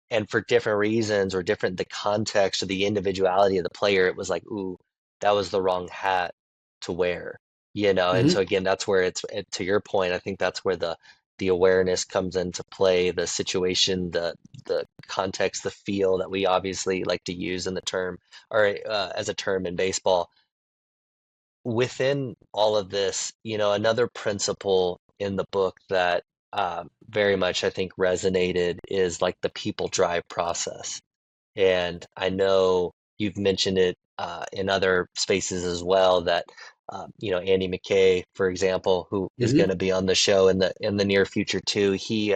Speaker 1: And for different reasons or different the context or the individuality of the player, it was like, ooh, that was the wrong hat to wear, you know? And
Speaker 2: Mm-hmm.
Speaker 1: so again, that's where to your point, I think that's where the awareness comes into play, the situation, the context, the feel that we obviously like to use in the term or as a term in baseball. Within all of this, another principle in the book that very much I think resonated is like the people drive process. And I know you've mentioned it in other spaces as well that Andy McKay, for example, who is going
Speaker 2: Mm-hmm.
Speaker 1: to be on the show in the near future too. He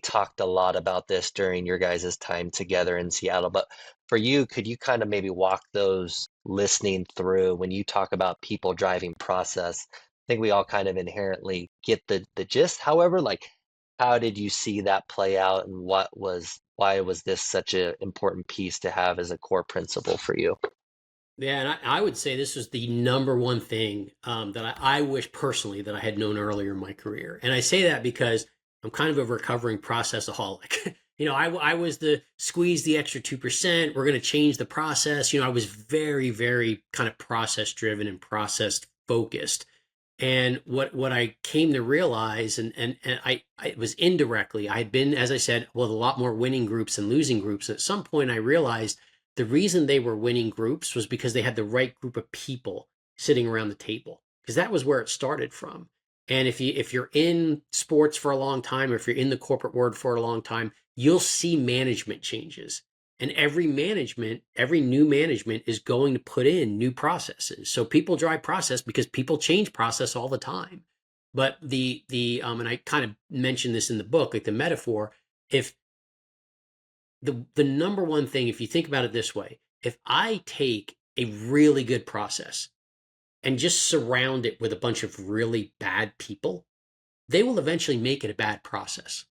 Speaker 1: talked a lot about this during your guys' time together in Seattle. But for you, could you kind of maybe walk those listening through when you talk about people driving process? I think we all kind of inherently get the gist. However, like how did you see that play out, and why was this such an important piece to have as a core principle for you?
Speaker 2: Yeah, and I would say this was the number one thing that I wish personally that I had known earlier in my career. And I say that because I'm kind of a recovering processaholic. I was the squeeze the extra 2%. We're going to change the process. I was very, very kind of process driven and process focused. And what I came to realize, and I was indirectly, I had been, as I said, with a lot more winning groups and losing groups. At some point, I realized the reason they were winning groups was because they had the right group of people sitting around the table, because that was where it started from. And if you're in sports for a long time, or if you're in the corporate world for a long time, you'll see management changes. And every new management is going to put in new processes. So people drive process because people change process all the time. But and I kind of mentioned this in the book, like the metaphor, if the number one thing, if you think about it this way, if I take a really good process and just surround it with a bunch of really bad people, they will eventually make it a bad process.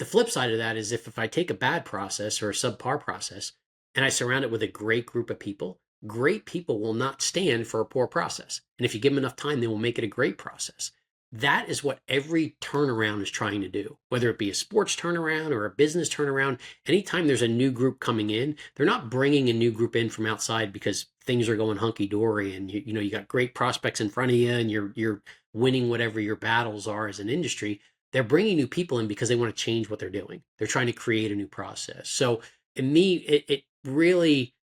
Speaker 2: The flip side of that is if I take a bad process or a subpar process and I surround it with a great people will not stand for a poor process. And if you give them enough time, they will make it a great process. That is what every turnaround is trying to do, whether it be a sports turnaround or a business turnaround. Anytime there's a new group coming in, they're not bringing a new group in from outside because things are going hunky dory and you got great prospects in front of you and you're winning whatever your battles are as an industry. They're bringing new people in because they want to change what they're doing. They're trying to create a new process. So in me, it really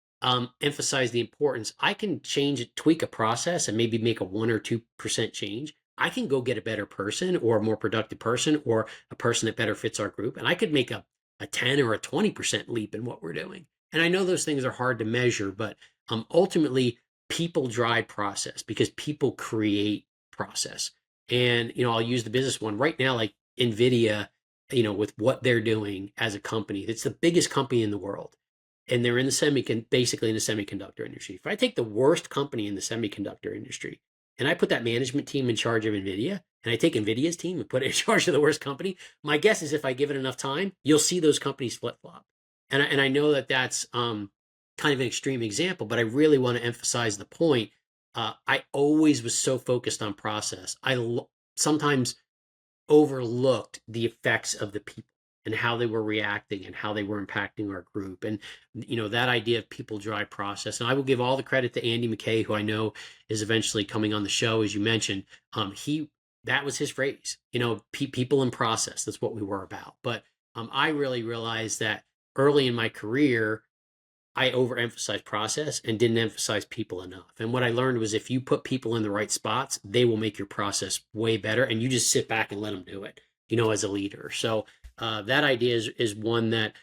Speaker 2: emphasized the importance. I can change it, tweak a process and maybe make a 1 or 2% change. I can go get a better person or a more productive person or a person that better fits our group. And I could make a 10 or a 20% leap in what we're doing. And I know those things are hard to measure, but ultimately people drive process because people create process. And I'll use the business one right now, like Nvidia, with what they're doing as a company. It's the biggest company in the world, and they're in the basically in the semiconductor industry. If I take the worst company in the semiconductor industry and I put that management team in charge of Nvidia, and I take Nvidia's team and put it in charge of the worst company, my guess is if I give it enough time, you'll see those companies flip flop. And I know that that's kind of an extreme example, but I really want to emphasize the point. I always was so focused on process. Sometimes overlooked the effects of the people and how they were reacting and how they were impacting our group. And, that idea of people drive process. And I will give all the credit to Andy McKay, who I know is eventually coming on the show, as you mentioned. That was his phrase, people in process. That's what we were about. But I really realized that early in my career, I overemphasized process and didn't emphasize people enough. And what I learned was if you put people in the right spots, they will make your process way better. And you just sit back and let them do it, as a leader. So that idea is one that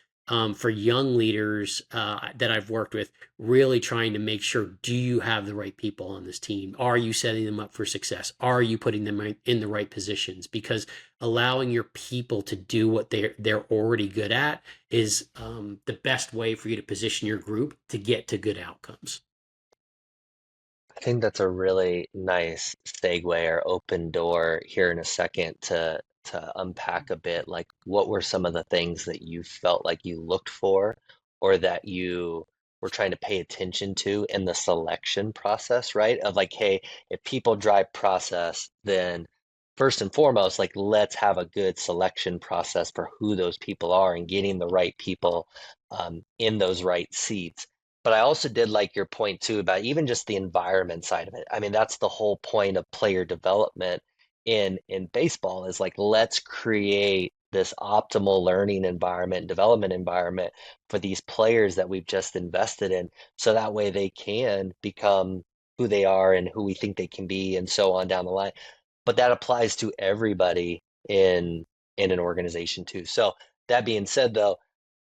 Speaker 2: for young leaders that I've worked with, really trying to make sure, do you have the right people on this team? Are you setting them up for success? Are you putting them in the right positions? Because allowing your people to do what they're already good at is the best way for you to position your group to get to good outcomes.
Speaker 1: I think that's a really nice segue or open door here in a second to unpack a bit, like what were some of the things that you felt like you looked for or that you were trying to pay attention to in the selection process, right? Of like, hey, if people drive process, then first and foremost, like let's have a good selection process for who those people are and getting the right people in those right seats. But I also did like your point too about even just the environment side of it. I mean, that's the whole point of player development in baseball is like let's create this optimal learning environment, development environment for these players that we've just invested in, so that way they can become who they are and who we think they can be and so on down the line. But that applies to everybody in an organization too. So that being said though,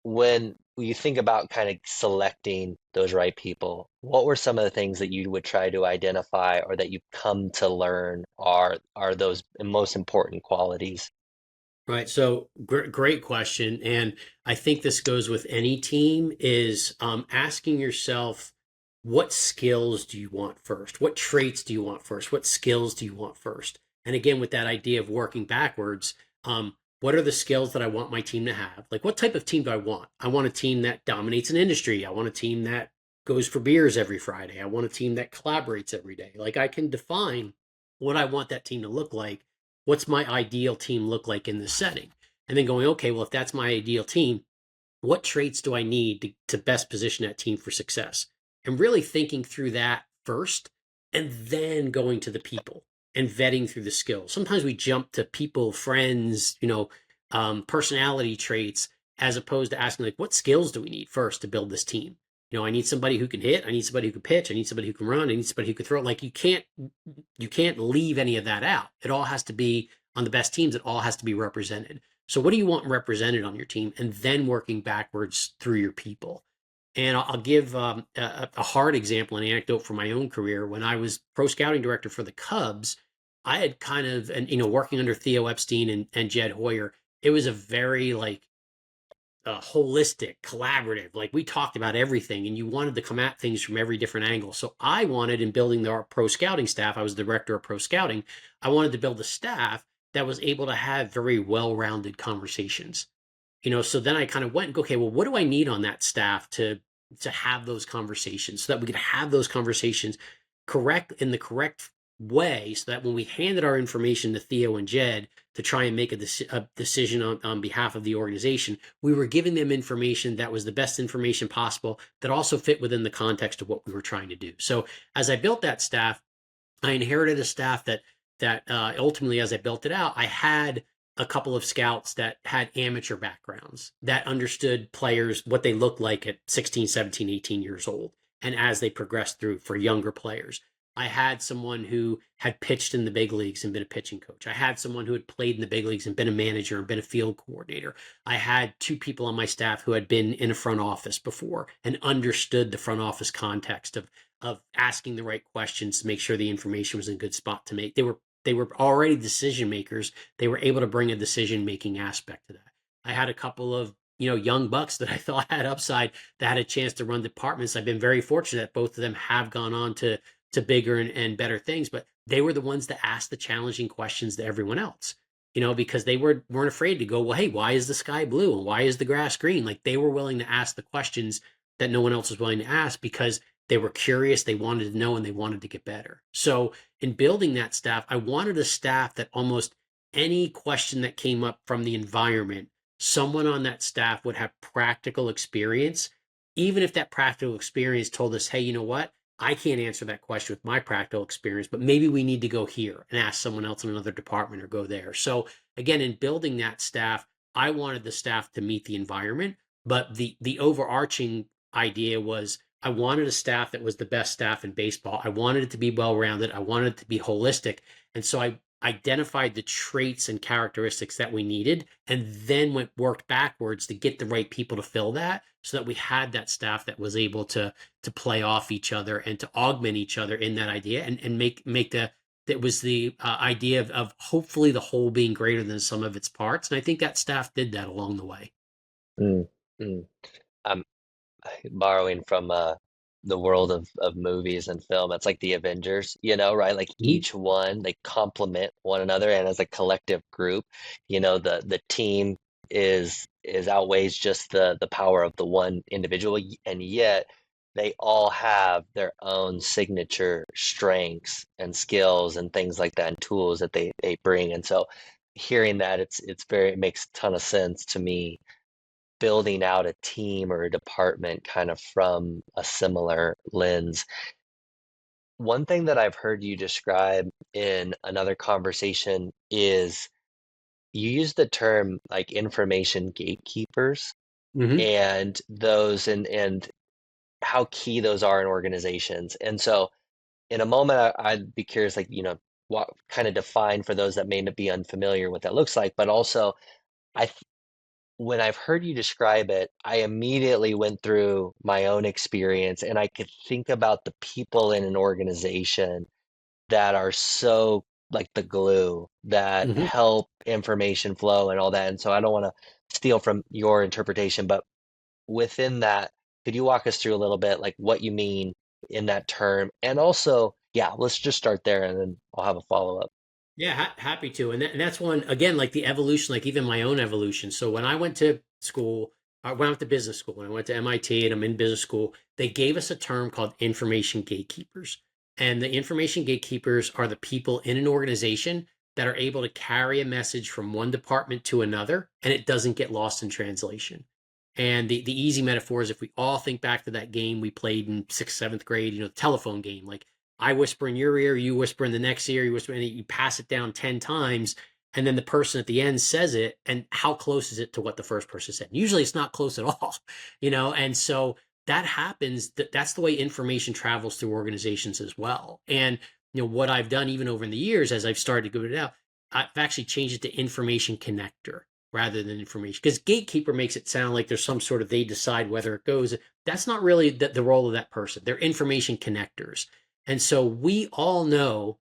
Speaker 1: when you think about kind of selecting those right people, what were some of the things that you would try to identify or that you've come to learn are those most important qualities?
Speaker 2: Right. So great question. And I think this goes with any team is asking yourself, what skills do you want first? What traits do you want first? What skills do you want first? And again, with that idea of working backwards, what are the skills that I want my team to have? Like, what type of team do I want? I want a team that dominates an industry. I want a team that goes for beers every Friday. I want a team that collaborates every day. Like, I can define what I want that team to look like. What's my ideal team look like in this setting? And then going, okay, well, if that's my ideal team, what traits do I need to best position that team for success? And really thinking through that first and then going to the people and vetting through the skills. Sometimes we jump to people, friends, personality traits, as opposed to asking, like, what skills do we need first to build this team? I need somebody who can hit. I need somebody who can pitch. I need somebody who can run. I need somebody who can throw. Like, you can't leave any of that out. It all has to be on the best teams. It all has to be represented. So what do you want represented on your team? And then working backwards through your people. And I'll give a hard example, an anecdote from my own career. When I was pro scouting director for the Cubs, I had kind of, and working under Theo Epstein and Jed Hoyer, it was a very like holistic, collaborative. Like, we talked about everything, and you wanted to come at things from every different angle. So I wanted, in building our pro scouting staff, I was the director of pro scouting. I wanted to build a staff that was able to have very well-rounded conversations. So then I kind of went and go, okay, well, what do I need on that staff to have those conversations so that we could have those conversations correct in the correct way, so that when we handed our information to Theo and Jed to try and make a decision on behalf of the organization, we were giving them information that was the best information possible, that also fit within the context of what we were trying to do. So as I built that staff, I inherited a staff that ultimately, as I built it out, I had a couple of scouts that had amateur backgrounds, that understood players, what they looked like at 16, 17, 18 years old, and as they progressed through for younger players. I had someone who had pitched in the big leagues and been a pitching coach. I had someone who had played in the big leagues and been a manager and been a field coordinator. I had two people on my staff who had been in a front office before and understood the front office context of asking the right questions to make sure the information was in a good spot to make. They were already decision makers. They were able to bring a decision making aspect to that. I had a couple of young bucks that I thought had upside, that had a chance to run departments. I've been very fortunate that both of them have gone on to bigger and better things, but they were the ones that asked the challenging questions to everyone else. Because they weren't afraid to go, well, hey, why is the sky blue and why is the grass green? Like, they were willing to ask the questions that no one else was willing to ask, because they were curious, they wanted to know, and they wanted to get better. So in building that staff, I wanted a staff that almost any question that came up from the environment, someone on that staff would have practical experience, even if that practical experience told us, hey, you know what? I can't answer that question with my practical experience, but maybe we need to go here and ask someone else in another department, or go there. So again, in building that staff, I wanted the staff to meet the environment, but the overarching idea was, I wanted a staff that was the best staff in baseball. I wanted it to be well-rounded. I wanted it to be holistic. And so I identified the traits and characteristics that we needed, and then worked backwards to get the right people to fill that, so that we had that staff that was able to play off each other and to augment each other in that idea, and make that was the idea of hopefully the whole being greater than some of its parts. And I think that staff did that along the way.
Speaker 1: Mm, mm. I'm borrowing from the world of movies and film. It's like the Avengers, right? Like
Speaker 2: Mhm.
Speaker 1: each one, they complement one another, and as a collective group, the team is outweighs just the power of the one individual, and yet they all have their own signature strengths and skills and things like that, and tools that they bring. And so hearing that, it makes a ton of sense to me, building out a team or a department kind of from a similar lens. One thing that I've heard you describe in another conversation is you use the term like information gatekeepers,
Speaker 2: Hmm.
Speaker 1: and those and how key those are in organizations. And so in a moment, I'd be curious, like, what kind of define for those that may not be unfamiliar what that looks like, but also I when I've heard you describe it, I immediately went through my own experience, and I could think about the people in an organization that are so like the glue that
Speaker 2: Hmm.
Speaker 1: help information flow and all that. And so I don't want to steal from your interpretation, but within that, could you walk us through a little bit like what you mean in that term? And also, yeah, let's just start there and then I'll have a follow-up.
Speaker 2: Yeah, happy to. And that's one, again, like the evolution, like even my own evolution. So when I went to school, I went to business school and I went to MIT and I'm in business school, they gave us a term called information gatekeepers. And the information gatekeepers are the people in an organization that are able to carry a message from one department to another and it doesn't get lost in translation. And the easy metaphor is if we all think back to that game we played in sixth, seventh grade, the telephone game, like I whisper in your ear, you whisper in the next ear, you whisper, and you pass it down 10 times. And then the person at the end says it. And how close is it to what the first person said? Usually it's not close at all, And so that happens. That's the way information travels through organizations as well. And, what I've done even over the years as I've started to go it out, I've actually changed it to information connector rather than information because gatekeeper makes it sound like there's some sort of they decide whether it goes. That's not really the role of that person. They're information connectors. And so we all know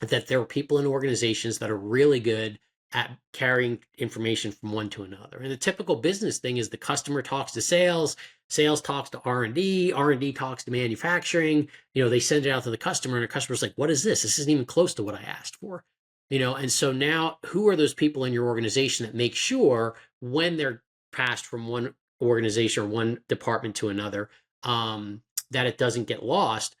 Speaker 2: that there are people in organizations that are really good at carrying information from one to another. And the typical business thing is the customer talks to sales, sales talks to R&D, R&D talks to manufacturing. They send it out to the customer and the customer's like, "What is this? This isn't even close to what I asked for." And so now who are those people in your organization that make sure when they're passed from one organization or one department to another, that it doesn't get lost?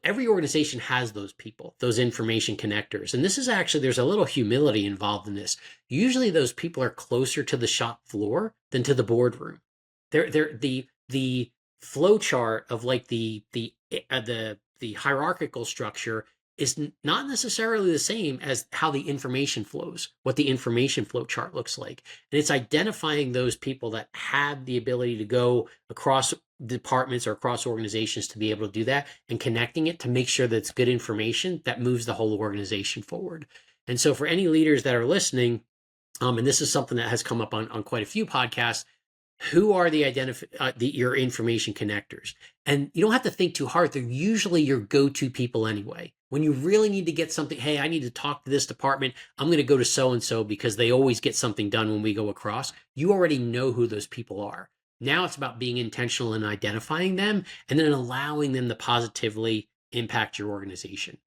Speaker 2: Every organization has those people, those information connectors. And this is actually, there's a little humility involved in this. Usually those people are closer to the shop floor than to the boardroom. The flow chart of like the hierarchical structure is not necessarily the same as how the information flows, what the information flow chart looks like. And it's identifying those people that have the ability to go across departments or across organizations to be able to do that and connecting it to make sure that it's good information that moves the whole organization forward. And so for any leaders that are listening, and this is something that has come up on quite a few podcasts, who are your information connectors? And you don't have to think too hard. They're usually your go-to people anyway. When you really need to get something, hey, I need to talk to this department, I'm going to go to so and so because they always get something done when we go across. You already know who those people are. Now it's about being intentional and identifying them and then allowing them to positively impact your organization.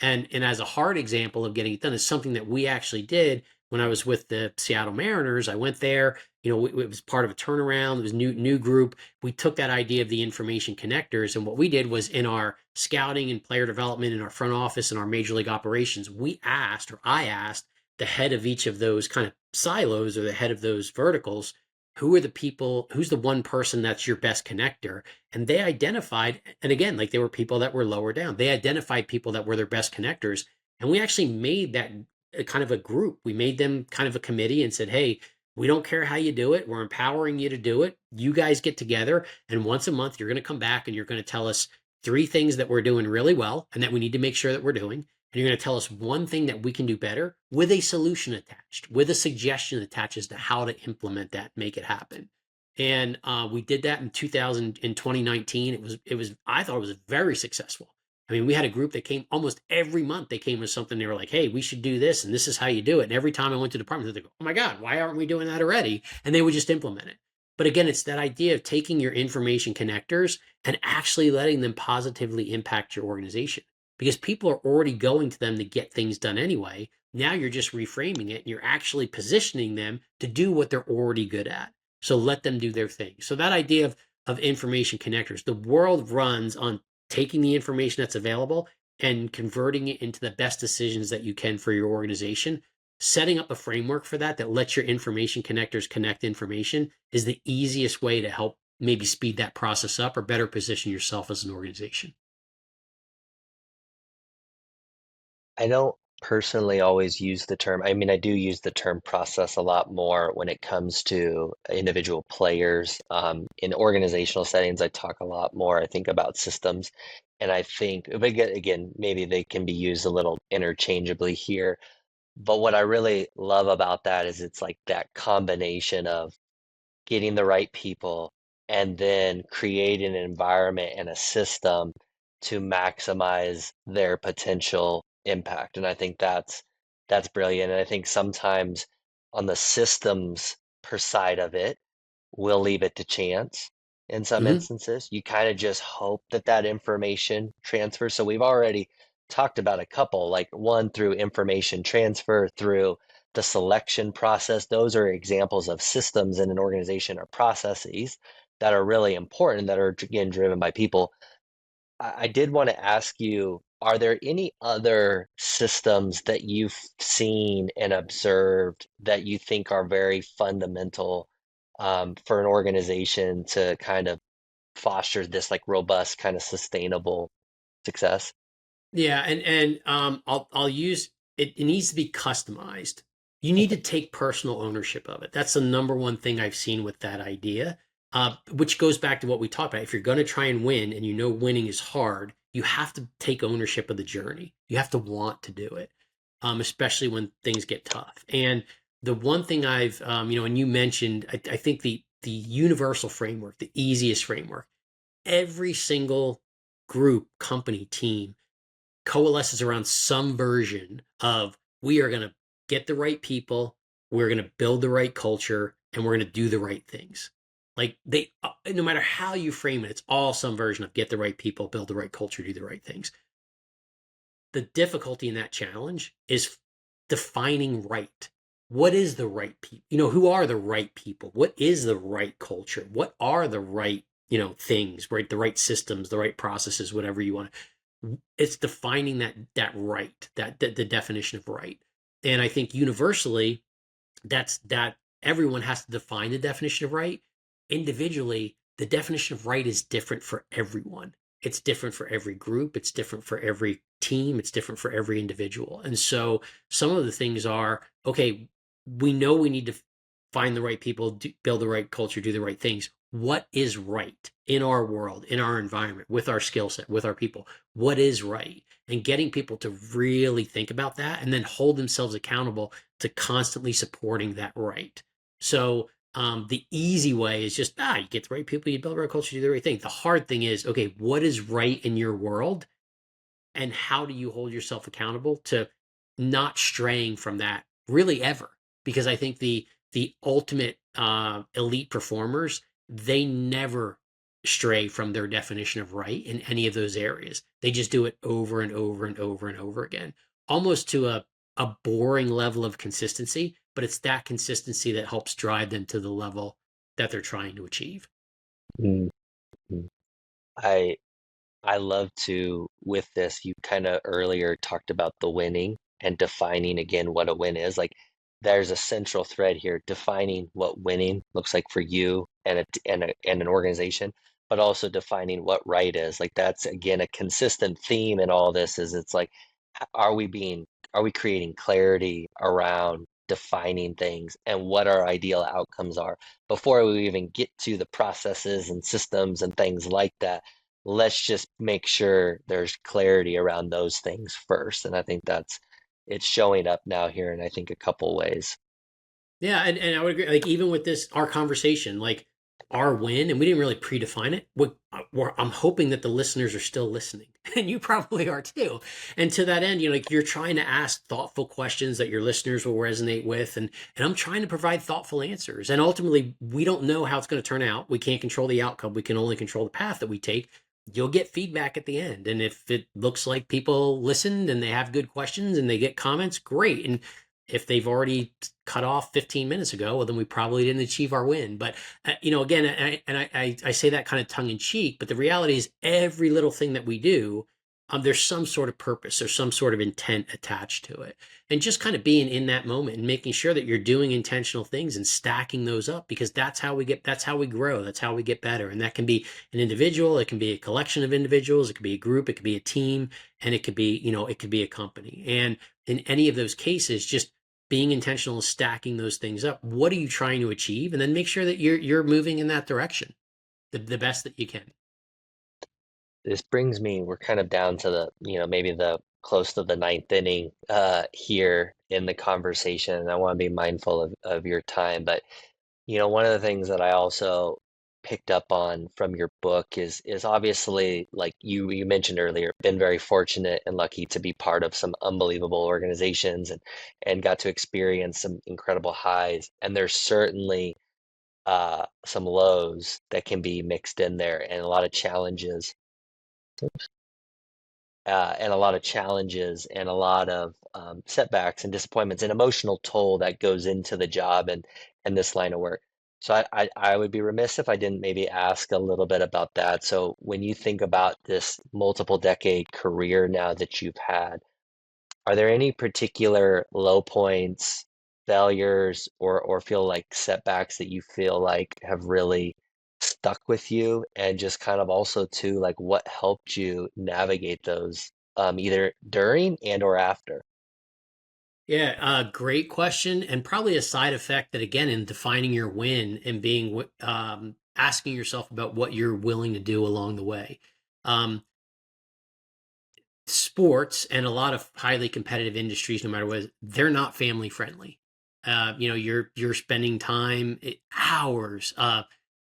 Speaker 2: And as a hard example of getting it done is something that we actually did when I was with the Seattle Mariners. I went there, it was part of a turnaround. It was new group. We took that idea of the information connectors, and what we did was in our scouting and player development, in our front office, and our major league operations, I asked the head of each of those kind of silos or the head of those verticals, who are the people, who's the one person that's your best connector? And they identified, and again, like they were people that were lower down. They identified people that were their best connectors. And we actually made that kind of a group. We made them kind of a committee and said, hey, we don't care how you do it. We're empowering you to do it. You guys get together, and once a month, you're going to come back and you're going to tell us 3 things that we're doing really well and that we need to make sure that we're doing. And you're going to tell us one thing that we can do better with a solution attached, with a suggestion attached as to how to implement that, make it happen. And we did that in 2019. I thought it was very successful. I mean, we had a group that came almost every month. They came with something. They were like, hey, we should do this. And this is how you do it. And every time I went to the department, they go, oh my God, why aren't we doing that already? And they would just implement it. But again, it's that idea of taking your information connectors and actually letting them positively impact your organization because people are already going to them to get things done anyway. Now you're just reframing it and you're actually positioning them to do what they're already good at. So let them do their thing. So that idea of information connectors, the world runs on taking the information that's available and converting it into the best decisions that you can for your organization. Setting up a framework for that lets your information connectors connect information is the easiest way to help maybe speed that process up or better position yourself as an organization.
Speaker 1: I don't personally always use the term, I mean, I do use the term process a lot more when it comes to individual players. In organizational settings, I talk a lot more, I think, about systems. And I think, but again, maybe they can be used a little interchangeably here. But what I really love about that is it's like that combination of getting the right people, and then creating an environment and a system to maximize their potential impact. And I think that's brilliant. And I think sometimes on the systems per side of it, we'll leave it to chance in some
Speaker 2: Mm-hmm.
Speaker 1: instances. You kind of just hope that that information transfers. So we've already talked about a couple, like one through information transfer, through the selection process. Those are examples of systems in an organization or processes that are really important that are again driven by people. I did want to ask you, are there any other systems that you've seen and observed that you think are very fundamental for an organization to kind of foster this like robust, kind of sustainable success?
Speaker 2: Yeah, and I'll use it. It needs to be customized. You need to take personal ownership of it. That's the number one thing I've seen with that idea. Which goes back to what we talked about. If you're going to try and win, and you know winning is hard, you have to take ownership of the journey. You have to want to do it, especially when things get tough. And the one thing I've, and you mentioned, I think the universal framework, the easiest framework, every single group, company, team coalesces around some version of we are going to get the right people, we're going to build the right culture, and we're going to do the right things. Like no matter how you frame it, it's all some version of get the right people, build the right culture, do the right things. The difficulty in that challenge is defining right. What is the right people? Who are the right people? What is the right culture? What are the right, things, right? The right systems, the right processes, whatever you want. It's defining that right, that the definition of right. And I think universally, that everyone has to define the definition of right. Individually, the definition of right is different for everyone. It's different for every group, it's different for every team, it's different for every individual. And so some of the things are, okay, we know we need to find the right people, build the right culture, do the right things. What is right in our world, in our environment, with our skill set, with our people? What is right? And getting people to really think about that and then hold themselves accountable to constantly supporting that right. So the easy way is just, you get the right people, you build the right culture, you do the right thing. The hard thing is, okay, what is right in your world? And how do you hold yourself accountable to not straying from that really ever? Because I think the ultimate elite performers, they never stray from their definition of right in any of those areas. They just do it over and over and over and over again, almost to a boring level of consistency, but it's that consistency that helps drive them to the level that they're trying to achieve.
Speaker 1: Mhm. I I love to, with this, you kind of earlier talked about the winning and defining again what a win is. Like there's a central thread here, defining what winning looks like for you and and an organization, but also defining what right is. Like that's again a consistent theme in all this is it's like, are we being, are we creating clarity around defining things and what our ideal outcomes are before we even get to the processes and systems and things like that. Let's just make sure there's clarity around those things first. And I think that's it's showing up now here in I think a couple ways.
Speaker 2: Yeah, and I would agree. Like even with this, our conversation, like our win, and we didn't really predefine it. I'm hoping that the listeners are still listening, and you probably are too. And to that end, like you're trying to ask thoughtful questions that your listeners will resonate with, and I'm trying to provide thoughtful answers. And ultimately, we don't know how it's going to turn out. We can't control the outcome. We can only control the path that we take. You'll get feedback at the end, and if it looks like people listened and they have good questions and they get comments, great. And if they've already cut off 15 minutes ago, well, then we probably didn't achieve our win. But again, I say that kind of tongue in cheek, but the reality is every little thing that we do, there's some sort of purpose, there's some sort of intent attached to it, and just kind of being in that moment and making sure that you're doing intentional things and stacking those up, because that's how we grow, that's how we get better. And that can be an individual, it can be a collection of individuals, it could be a group, it could be a team, and it could be it could be a company. And in any of those cases, just being intentional, stacking those things up. What are you trying to achieve? And then make sure that you're moving in that direction the best that you can.
Speaker 1: This brings me, we're kind of down to the, maybe the close to the ninth inning here in the conversation. And I want to be mindful of your time. But one of the things that I also picked up on from your book is obviously like you mentioned earlier, been very fortunate and lucky to be part of some unbelievable organizations and got to experience some incredible highs. And there's certainly some lows that can be mixed in there and a lot of challenges. and a lot of challenges and a lot of setbacks and disappointments and emotional toll that goes into the job and this line of work. So I would be remiss if I didn't maybe ask a little bit about that. So when you think about this multiple decade career now that you've had, are there any particular low points, failures, or feel like setbacks that you feel like have really stuck with you? And just kind of also too, like what helped you navigate those, either during and or after?
Speaker 2: Yeah, great question, and probably a side effect that again in defining your win and asking yourself about what you're willing to do along the way. Um, Sports and a lot of highly competitive industries, no matter what, they're not family friendly. You're spending time hours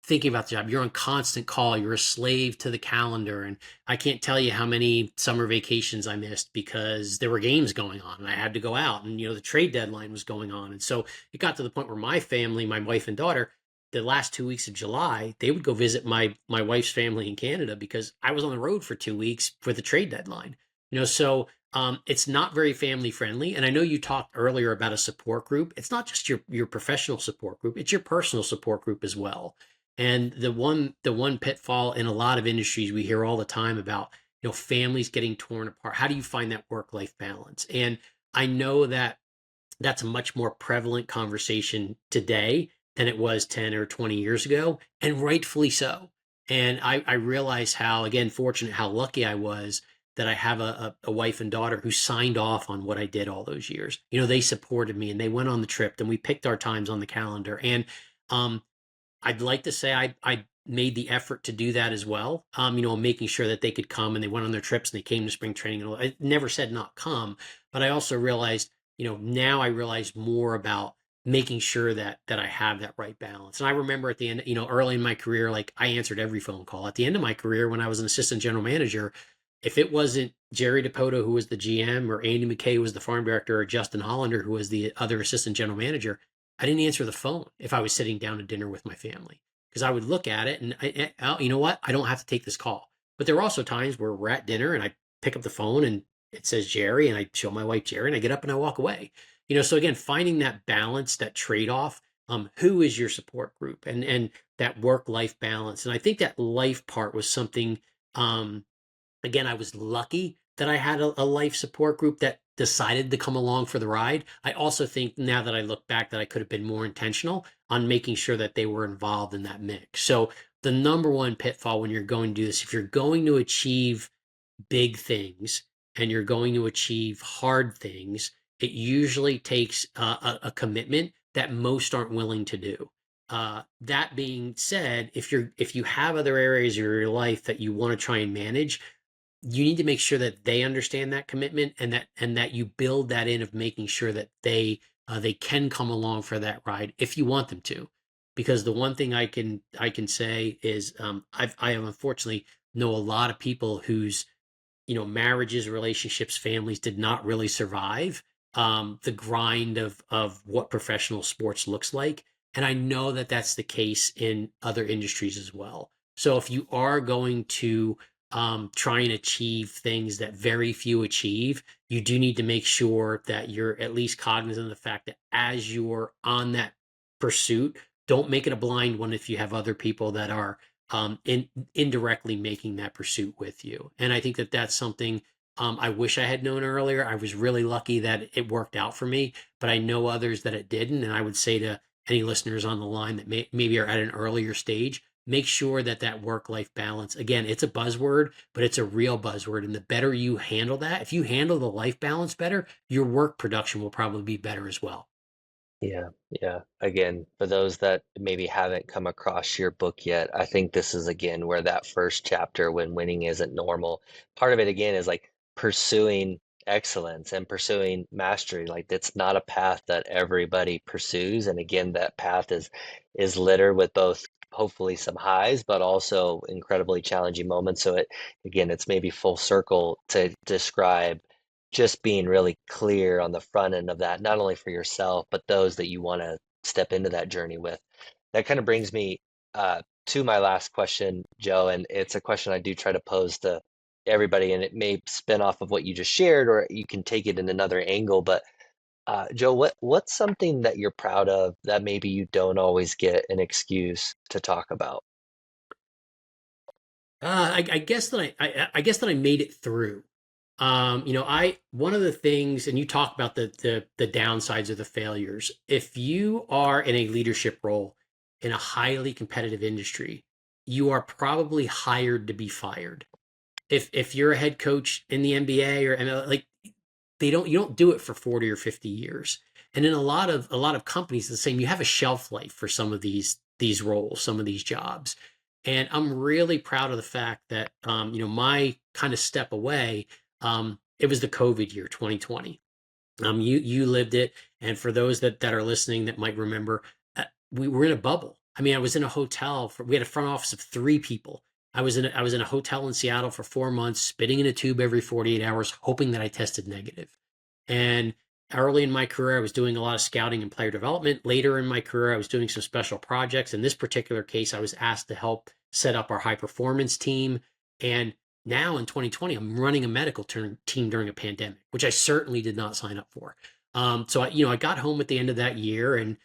Speaker 2: thinking about the job. You're on constant call. You're a slave to the calendar, and I can't tell you how many summer vacations I missed because there were games going on, and I had to go out, and the trade deadline was going on, and so it got to the point where my family, my wife and daughter, the last 2 weeks of July, they would go visit my wife's family in Canada because I was on the road for 2 weeks for the trade deadline. So it's not very family friendly. And I know you talked earlier about a support group. It's not just your professional support group; it's your personal support group as well. And the one pitfall in a lot of industries we hear all the time about families getting torn apart. How do you find that work life balance? And I know that that's a much more prevalent conversation today than it was 10 or 20 years ago, and rightfully so. And I realize how, again, fortunate, how lucky I was that I have a wife and daughter who signed off on what I did all those years. They supported me and they went on the trip and we picked our times on the calendar. And um, I'd like to say I made the effort to do that as well. Making sure that they could come and they went on their trips and they came to spring training. And I never said not come, but I also realized, now I realize more about making sure that I have that right balance. And I remember at the end, early in my career, like I answered every phone call. At the end of my career, when I was an assistant general manager, if it wasn't Jerry DePoto, who was the GM, or Andy McKay, who was the farm director, or Justin Hollander, who was the other assistant general manager, I didn't answer the phone if I was sitting down to dinner with my family because I would look at it and you know what? I don't have to take this call. But there were also times where we're at dinner and I pick up the phone and it says Jerry and I show my wife Jerry and I get up and I walk away. So again, finding that balance, that trade off. Who is your support group and that work life balance? And I think that life part was something. Again, I was lucky that I had a life support group that decided to come along for the ride. I also think now that I look back that I could have been more intentional on making sure that they were involved in that mix. So the number one pitfall when you're going to do this, if you're going to achieve big things and you're going to achieve hard things, it usually takes a commitment that most aren't willing to do. That being said, if you have other areas of your life that you want to try and manage, you need to make sure that they understand that commitment and that you build that in of making sure that they can come along for that ride if you want them to. Because the one thing I can say is I have unfortunately know a lot of people whose marriages, relationships, families did not really survive the grind of what professional sports looks like. And I know that that's the case in other industries as well. So if you are going to try and achieve things that very few achieve, you do need to make sure that you're at least cognizant of the fact that as you're on that pursuit, don't make it a blind one if you have other people that are indirectly making that pursuit with you. And I think that that's something I wish I had known earlier. I was really lucky that it worked out for me, but I know others that it didn't. And I would say to any listeners on the line that maybe are at an earlier stage, make sure that work life balance, again, it's a buzzword, but it's a real buzzword. And the better you handle that, if you handle the life balance better, your work production will probably be better as well.
Speaker 1: Yeah, yeah. Again, for those that maybe haven't come across your book yet, I think this is again where that first chapter, when winning isn't normal, part of it again is like pursuing excellence and pursuing mastery. Like it's not a path that everybody pursues. And again, that path is littered with both hopefully some highs, but also incredibly challenging moments. So it's maybe full circle to describe just being really clear on the front end of that, not only for yourself, but those that you want to step into that journey with. That kind of brings me to my last question, Joe, and it's a question I do try to pose to everybody, and it may spin off of what you just shared, or you can take it in another angle. But Joe, what's something that you're proud of that maybe you don't always get an excuse to talk about?
Speaker 2: I guess that I guess that I made it through. I one of the things, and you talk about the downsides of the failures. If you are in a leadership role in a highly competitive industry, you are probably hired to be fired. If you're a head coach in the NBA or ML, like you don't do it for 40 or 50 years. And in a lot of companies, the same. You have a shelf life for some of these roles, some of these jobs. And I'm really proud of the fact that my kind of step away. It was the COVID year, 2020. You lived it, and for those that are listening that might remember, we were in a bubble. I mean, I was in a hotel we had a front office of 3 people. I was in a hotel in Seattle for 4 months, spitting in a tube every 48 hours, hoping that I tested negative. And early in my career, I was doing a lot of scouting and player development. Later in my career, I was doing some special projects. In this particular case, I was asked to help set up our high performance team. And now in 2020, I'm running a medical team during a pandemic, which I certainly did not sign up for. So I got home at the end of that year, and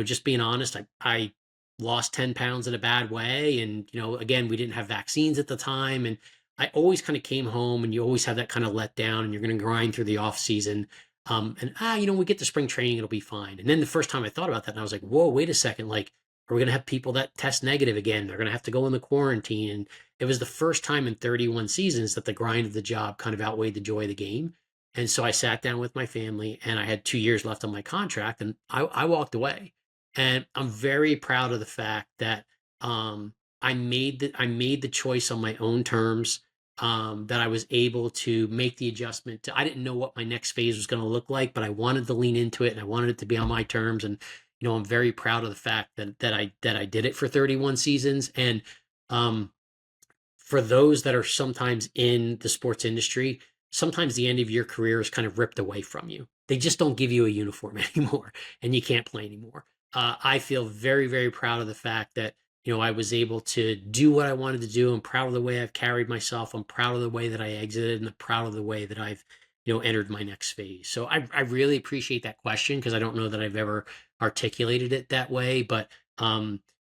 Speaker 2: just being honest, I lost 10 pounds in a bad way, and again, we didn't have vaccines at the time, and I always kind of came home, and you always have that kind of letdown, and you're going to grind through the off season. We get to spring training, it'll be fine. And then the first time I thought about that, and I was like, whoa, wait a second, like, are we going to have people that test negative again? They're going to have to go in the quarantine. And it was the first time in 31 seasons that the grind of the job kind of outweighed the joy of the game. And so I sat down with my family, and I had 2 years left on my contract, and I walked away. And I'm very proud of the fact that I made the choice on my own terms. That I was able to make the adjustment. I didn't know what my next phase was going to look like, but I wanted to lean into it, and I wanted it to be on my terms. And I'm very proud of the fact that I did it for 31 seasons. And um, for those that are sometimes in the sports industry, sometimes the end of your career is kind of ripped away from you. They just don't give you a uniform anymore, and you can't play anymore. I feel very, very proud of the fact that I was able to do what I wanted to do. I'm proud of the way I've carried myself. I'm proud of the way that I exited, and I'm proud of the way that I've entered my next phase. So I really appreciate that question, because I don't know that I've ever articulated it that way, but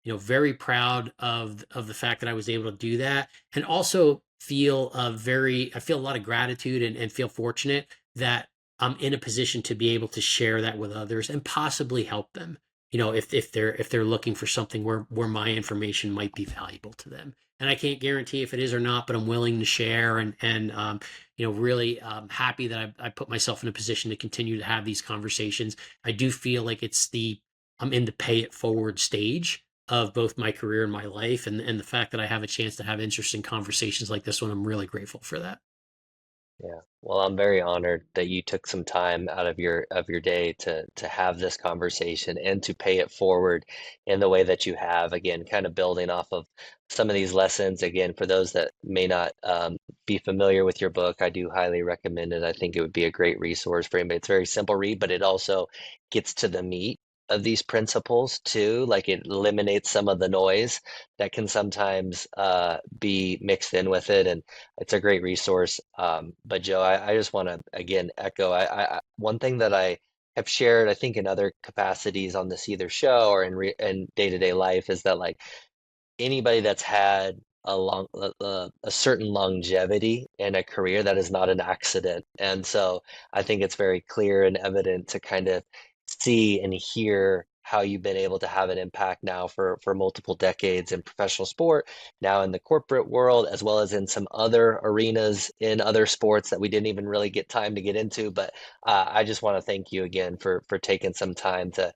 Speaker 2: very proud of the fact that I was able to do that, and also I feel a lot of gratitude, and feel fortunate that I'm in a position to be able to share that with others and possibly help them. If they're looking for something where my information might be valuable to them. And I can't guarantee if it is or not, but I'm willing to share, and really happy that I put myself in a position to continue to have these conversations. I do feel like I'm in the pay it forward stage of both my career and my life, and the fact that I have a chance to have interesting conversations like this one, I'm really grateful for that.
Speaker 1: Yeah. Well, I'm very honored that you took some time out of your day to have this conversation and to pay it forward in the way that you have. Again, kind of building off of some of these lessons. Again, for those that may not be familiar with your book, I do highly recommend it. I think it would be a great resource for anybody. It's a very simple read, but it also gets to the meat of these principles too. Like, it eliminates some of the noise that can sometimes be mixed in with it, and it's a great resource. But Joe, I just want to again echo. One thing that I have shared, I think, in other capacities on this either show or in day-to-day life, is that, like, anybody that's had a certain longevity in a career, that is not an accident. And so I think it's very clear and evident to kind of see and hear how you've been able to have an impact now for multiple decades in professional sport, now in the corporate world, as well as in some other arenas in other sports that we didn't even really get time to get into. But I just want to thank you again for taking some time to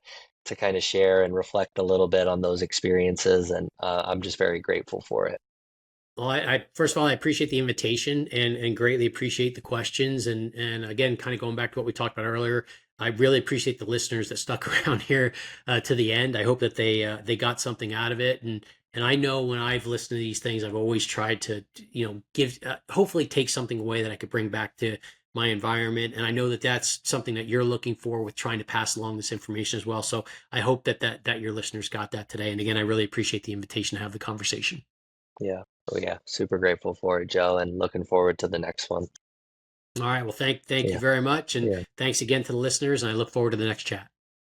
Speaker 1: kind of share and reflect a little bit on those experiences. And I'm just very grateful for it.
Speaker 2: Well, I first of all, I appreciate the invitation, and greatly appreciate the questions. And again, kind of going back to what we talked about earlier, I really appreciate the listeners that stuck around here to the end. I hope that they got something out of it. And I know when I've listened to these things, I've always tried to give hopefully take something away that I could bring back to my environment. And I know that that's something that you're looking for with trying to pass along this information as well. So I hope that your listeners got that today. And again, I really appreciate the invitation to have the conversation.
Speaker 1: Yeah. Oh yeah, super grateful for it, Joe, and looking forward to the next one.
Speaker 2: All right. Well, thank you
Speaker 1: Yeah,
Speaker 2: very much, and
Speaker 1: yeah.
Speaker 2: thanks again to the listeners. And I look forward to the next chat.